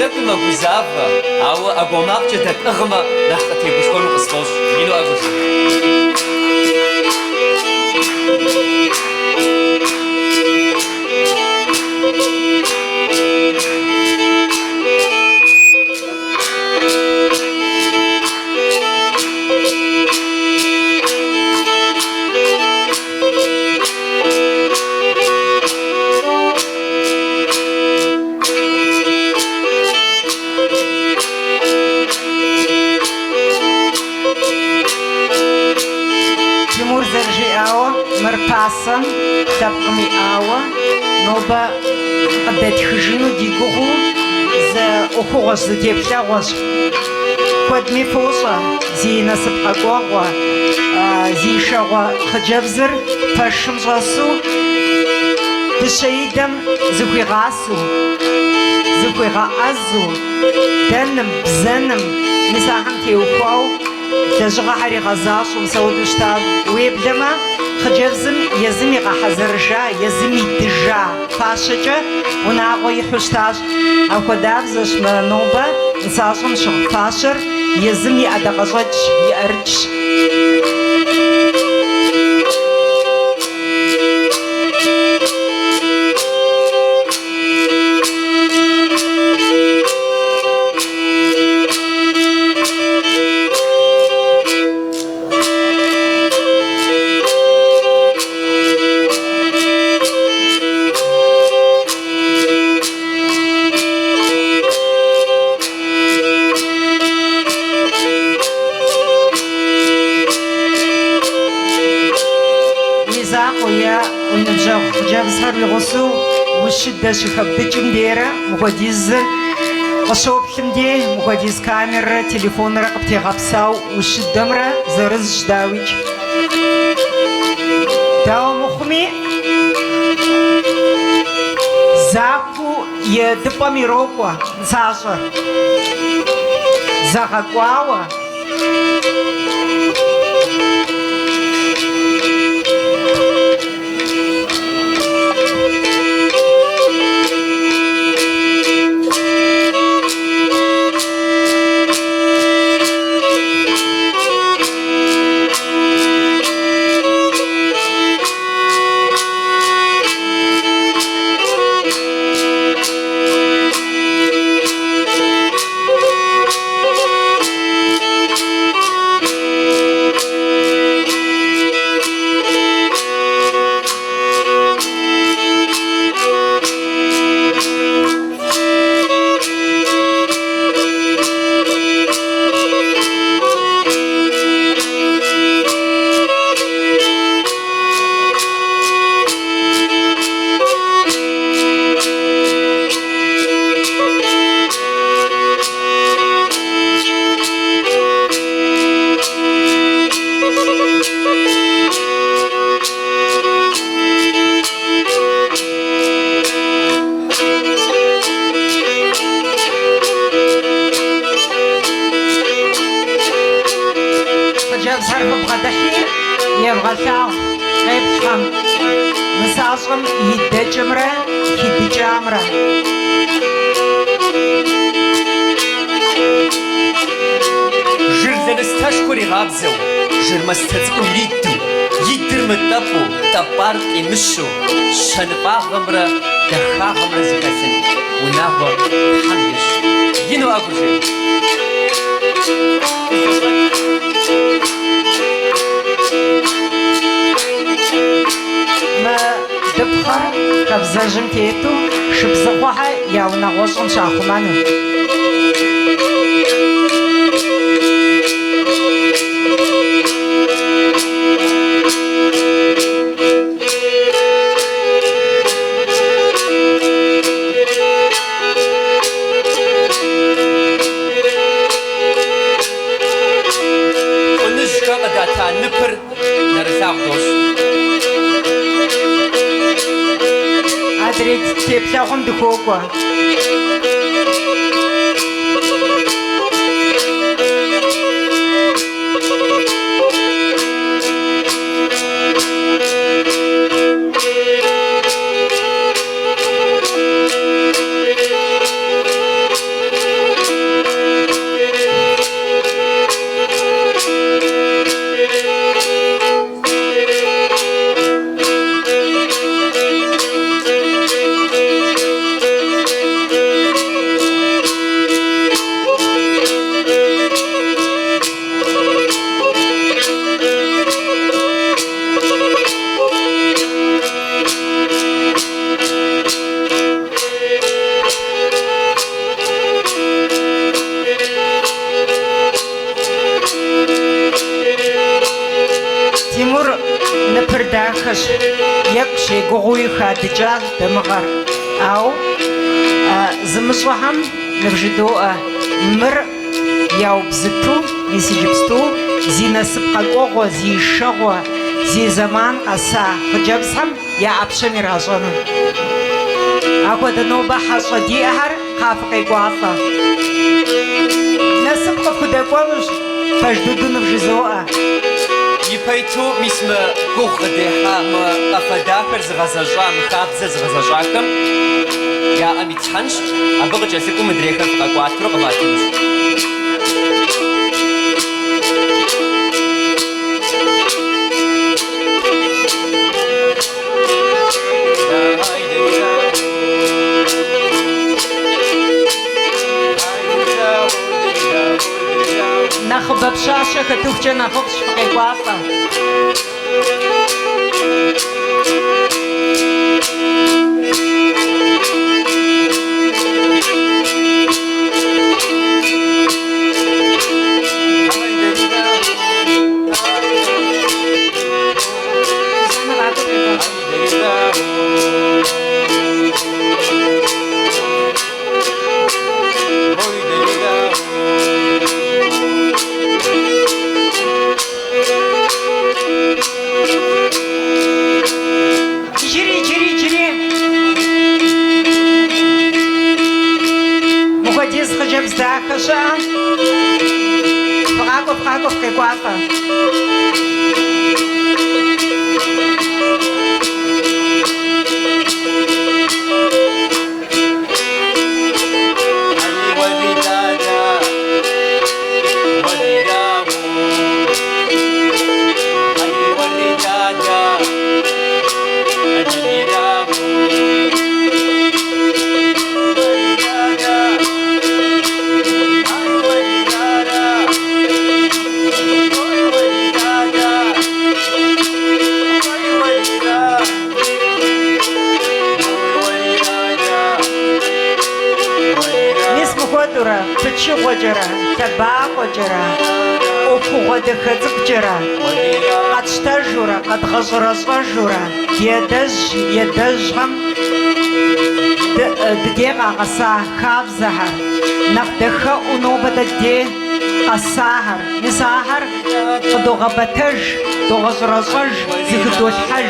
Дакума гузава, ау агомакче дакыгма нахта тегушкону кысфош. Мино агуш. Тимур заржиао, мырпасам, тапкамиао, ноба къыдэтхыжыну ди гугъу зэ ӏуэхугъуэщ, зытеплъэгъуэщ. Куэдми фощӏэ зи насып къэкӏуэгъуэ, зи шагъуэ хъыджэбзыр пэшым щӏэсу дыщеидэм зыхуигъасу, зыхуигъэӏэзу, дэным, бзэным, мис ахьэм теухуау лэжьыгъэхьэр игъэзащӏэу мысэуду щыта уеблэмэ, хъыджэбзым езым игъэхьэзырыжа, езым идыжа пащэкӏэ унагъуэ ихьу щытащ. Апхуэдабзэщ мы нобэ нысащӏэм щыгъ пащэр езым и ӏэдакъэщӏэкӏ, и ӏэрыкӏщ. Хъыджэбзхэр уигъусэу ущыдэ щыхэбдыкӏым дейрэ мыхуэдизыр къыщоплъым дей мыхуэдиз камерэ, телефонрэ къыптегъэпсау ущыдэмрэ зырызщ дауикӏ. Дауэ мыхъуми заху едыпӏэм ирокӏуэ нысащӏэр. Зэгъэкӏуауэ ебгъэлъагъу къеплъхэм нысащӏэм идэкӏымрэ хидыкӏамрэ. Жыр лэныстащхуэр игъабзэу, жыр мастэ цӏыкӏум ириду, идыр мытӏэпӏу, тӏэпӏар къимыщу, щэныфӏагъэмрэ дахагъэмрэ зыхэлъын унагъуэ Тхьэм ещӏ. Ину агужей. Мы дыпхъэр къабзэжьым тету шыбзыгъуэхьэ я унагъуэщӏым щахъумэну. Ӏуныжьхэ къыдата ныпыр нэрылъагъу дощӏ. Адрей теплъэгъум дыхуокӏуэ. Neperdachas, yakshi, goruicha, dija, demagar. Au, zamazwaham, nevjidoa, mir, yaubzitu, nisijibstu, zinasipqagogo, zishagwa, zizaman, asa, hajabsam, ya abshamirazonu. Aqua the noba has a dear, half a guapa. Nasipqa kudakwamus, Pajdudun of Jizoa. يبيتو ميسم قوغ ديها ما أفدافر زغزاجام خابز زغزاجاكم يا أمي تحنش أبغى جالسكم مدريكا في قواتر قباتوش نخبب شاشة كتوفجة نخبش في قوافة Frago que guapa. Chugajara, Tabakojara, Okuadekadzjara, Atstajura, Adhazrazvajura, Yedajham, the Deva Asa, Havzahar, Nakdeha Unobada de Asahar, Nisahar, Dogabataj, Dogazrazvaj, Zigdoshaj.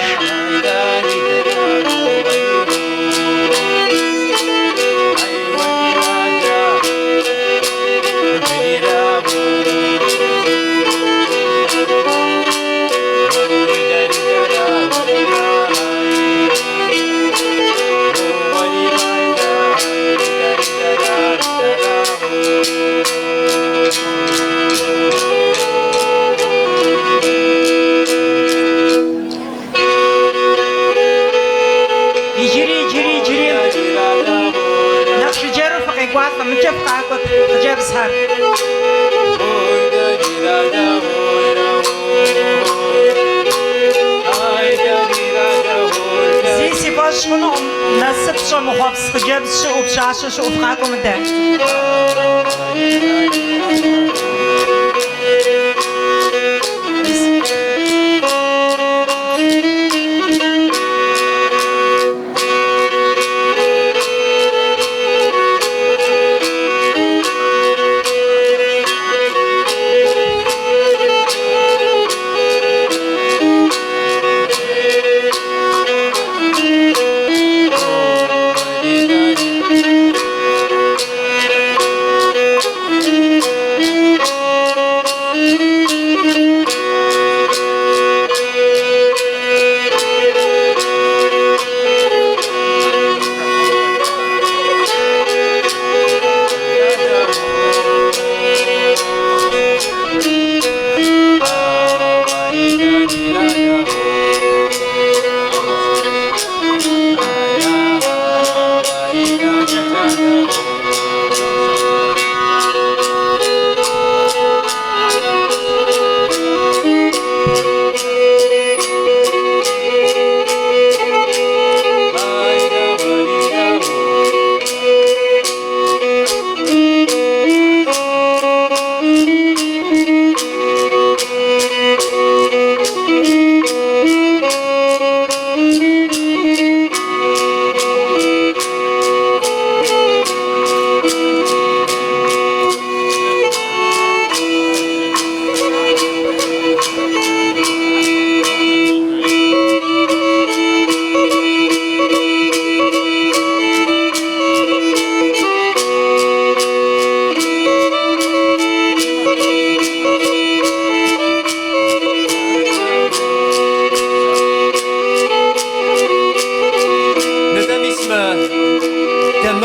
Здесь важно насыпшо мухабс хджабс упшашо упхаком да.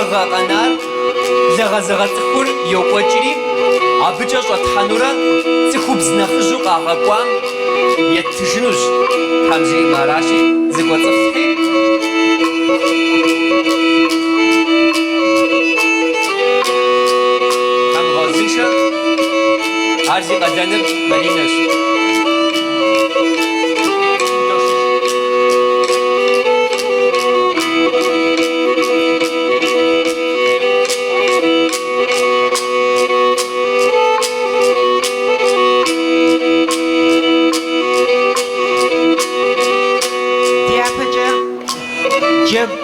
лъыгъэ къэнар лэгъэзэгъэ цӏыхур йокӏуэкӏри абыкӏэ щӏэтхьэнурэ цӏыхубз нэхъыжьу къагъэкӏуам етыжынущ. Тхьэм жиӏэм аращи зыкӏуэцӏыфхьи. Тхьэм гъэзыншэ ар зи къэлэныр Маринэщ.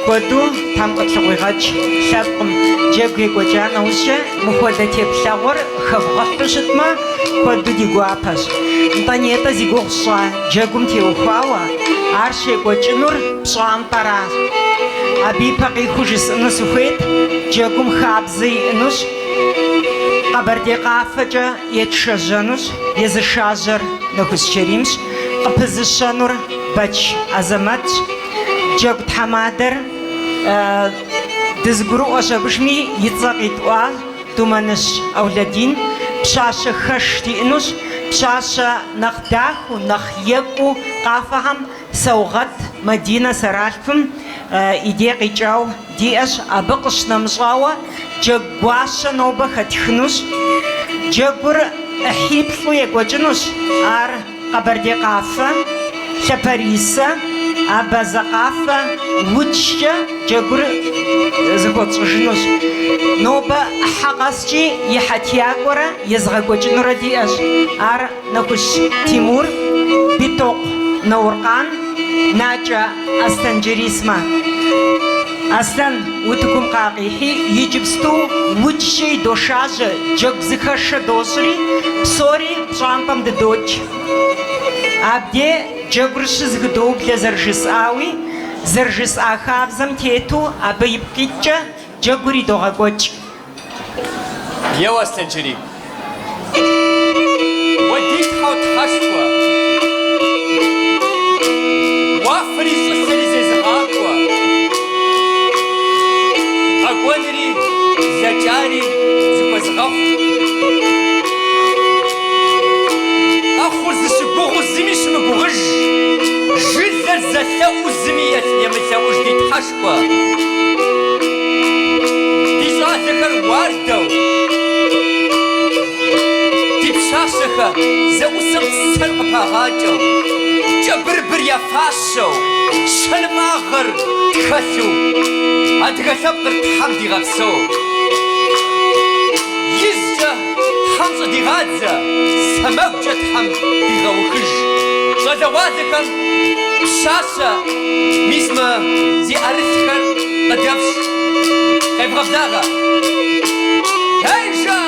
Куэду там къыплъыгъуигъэкӏ лъэпкъым джэгу екӏуэкӏа нэужькӏэ мыхуэдэ теплъэгъуэр хэвгъэхьу щытмэ куэду ди гуапэщ. НтӀанетӀэ зи гугъу сщӀа джэгум теухуауэ ар щекӏуэкӏынур пщӏантӏэращ. Абы и пэ къиху жысӏэну сыхуейт, джэгум хабзэ иӏэнущ, Къэбэрдей къафэкӏэ етшэжьэнущ, езы шажьэр Нэхус Шэримщ, къыпызыщэнур Бэч Азэмэтщ. Джэгу тхьэмадэр дызгурыӏуэщ абыжми и цӏэ къитӏуа Думэныщ Ауладин. Пщащэ хэш диӏэнущ, пщащэ нэхъ дахэу, нэхъ екӏуу къафэхэм Саугъэт Мадинэ Саралъпым идей къикӏау диӏэщ. Абы къыщынэмыщӏауэ джэгу гуащэ нобэ хэтхынущ. Джэгур ӏыхьиплӏу екӏуэкӏынущ. Ар Къэбэрдей къафэ, Лъапэрисэ, Абазэ къафэ, удкӏэ джэгур зыхуэпщӏыжынущ. Нобэ ӏыхьэ къэскӏи и хьэтякӏуэрэ езгъэкӏуэкӏынурэ диӏэщ. Ар Нэхущ Тимур, Битокъу Науркъан, Накӏэ Астэнджэрисмэ. Аслъэн утыкум къакъихьи, иджыпсту удкӏэ дошажьэ, джэгу зыхэшэ дощӏри, псори пщӏантӏэм дыдокӏ. Абдей джэгур щызгыдоублэ зэрыжысӏауи, зэрыжысӏа хабзэм тету абы ипкъитӏкӏэ джэгур идогъэкӏуэкӏ. Еуэ Аслъэнджэрий. Уэдий тхьэу тхьэшхуэ. Уафэри щӏыфэри зезыгъакӏуэ. Къэкӏуэнри зэкӏари зыхуэзгъэхъу. Ӏэхъур зыщыгугъу зыми щымыгугъыж. Жылэр зэлъэӏуу зыми емылъэӏуж ди тхьэшхуэ. Ди щӏалэхэр уардэу, ди пщащэхэр зэӏусэм цэр къыпагъакӏэу, кӏэбырбыр яфащэу, щэнымагъэр тхэлъу, адыгэ лъэпкъыр тхьэм дигъэпсэу. Изкӏэ тхьэм щӏыдигъадзэ, сэмэгукӏэ тхьэм дигъэухыж. Щӏалэгъуалэхэм пщащэ, мис мы зи ӏэрылъхэр къыдэфщ. Къебгъэблагъэ. Ежа!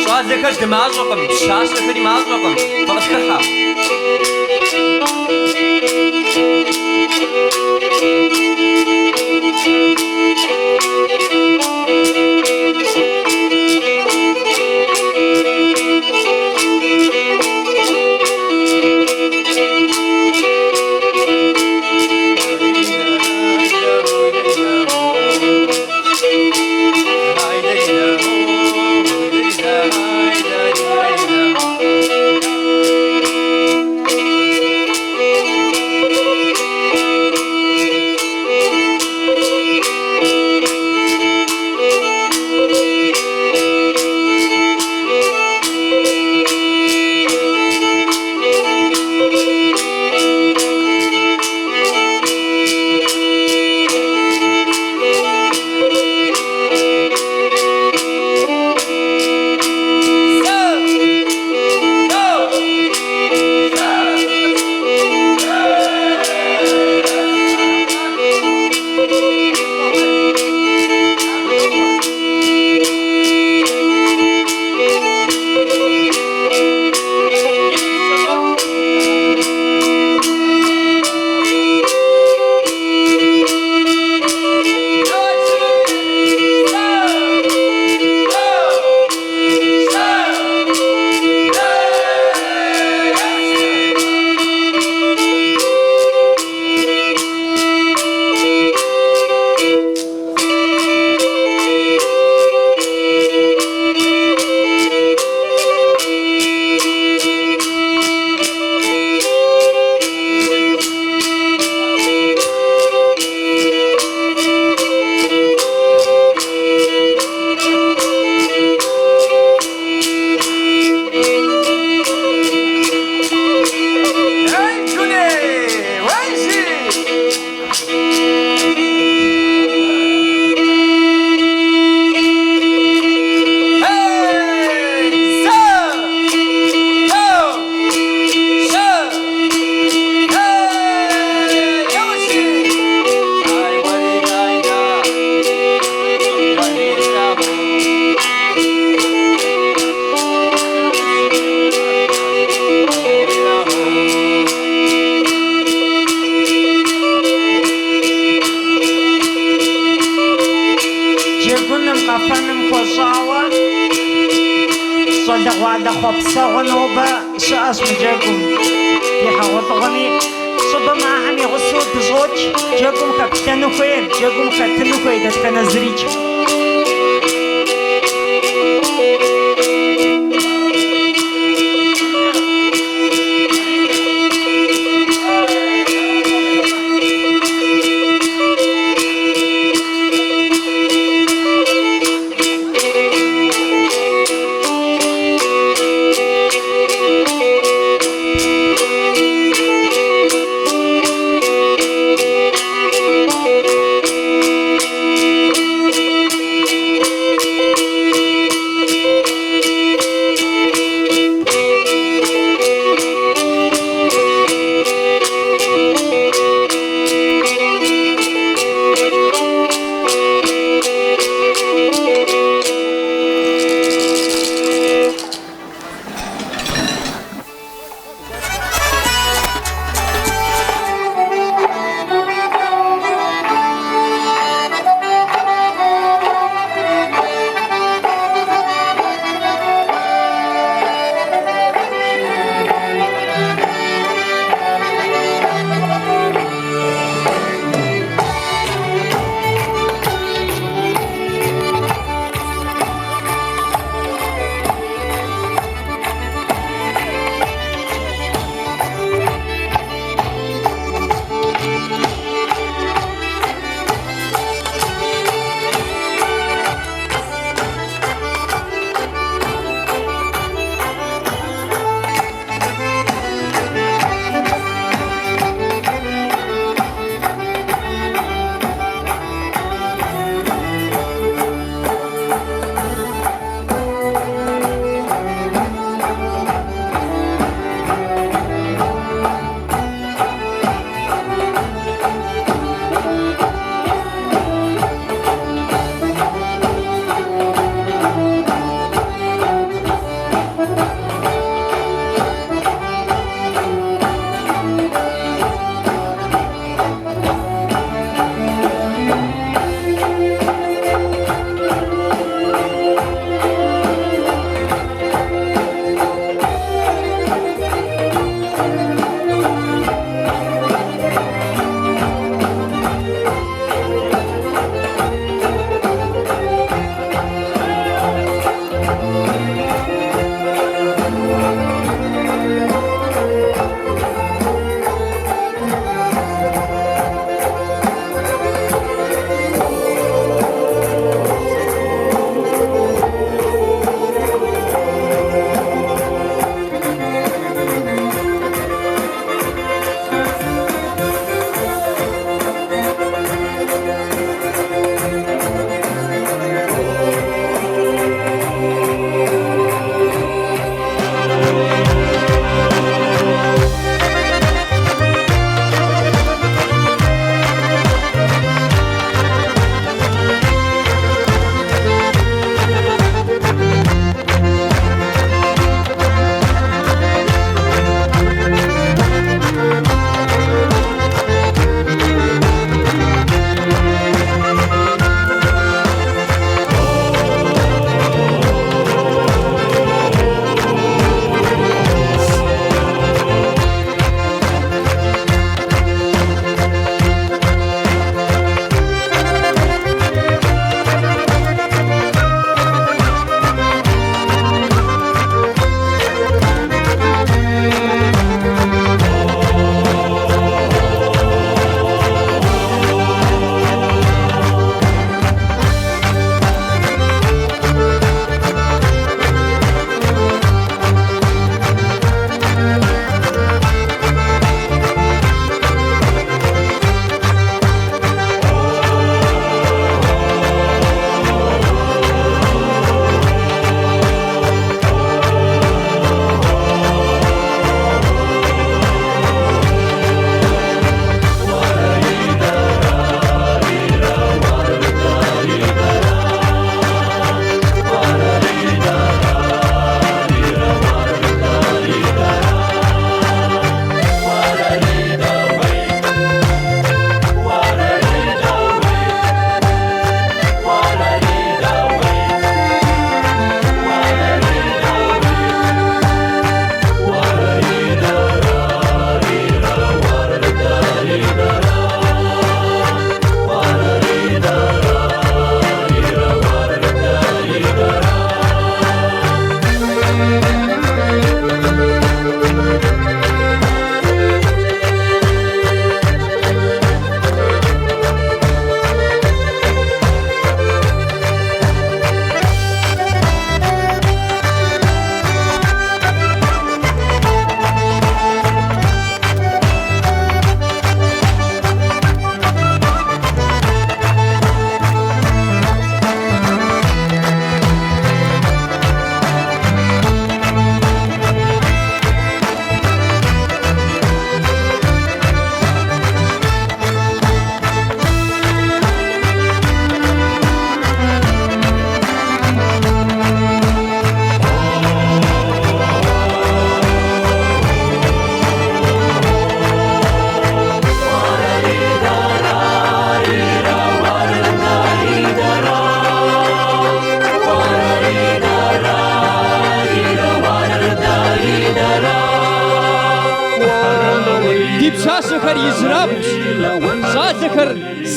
Щӏалэхэр дымащӏэкъым, пщащэхэри мащӏэкъым. Фыкъытхыхьэ. къэфэным хуэщӏауэ щӏалэгъуалэ хъуэпсэгъу нобэ щыӏэщ мы джэгум. И хьэгъуэлӏыгъуэми щӏыбы махьэм и гъусэу дыщӏокӏ, джэгум хэплъэну хуейм, джэгум хэтыну хуей дэтхэнэ зырикӏ.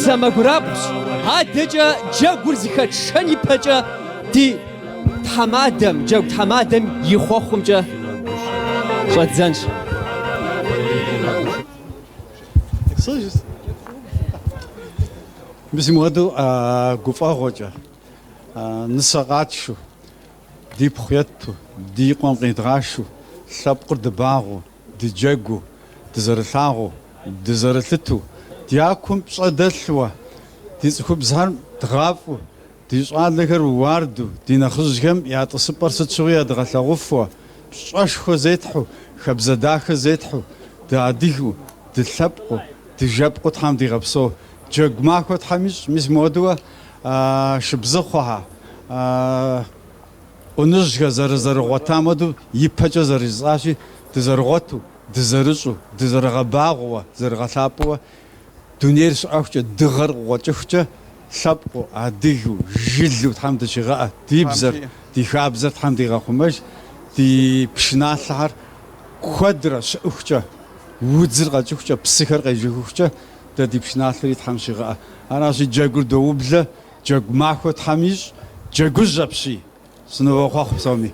Самогурабус, адеджа джагур зихатшани пача ди тамадам, джаг тамадам ихохумджа шадзанш. Бисмоду гуфагоча нсагатшу дипхяту диконqidrashu лапкурдбагу диджагу дизарлагу дизарлиту диакум пшадалва дисхубзхан дгафу дишалгер варду динахзгам ятсперсцуя дгалагуфу пшашху зетху хабзадах зетху дадигу дилапку дижапку там дигапсо جماعة تحمس مس مودوا شبزخها ونرجع زر غتامدو يبحث زر زاشي تزرغتو تزرزو تزرغباغوا زرغثابوا دنيرس أخش دغر وتخش سبقو عديو جلو تحمد شغاء ديبزر دي خابزر تحمد غخمش دي بشناثار قدرش أخش وزر غجخش بسكر غجخش دي بشناثري تحمشغاء أنا شي جاكور دوبلا جاك ماكو تحميش جاكور جابشي سنو واخو سامي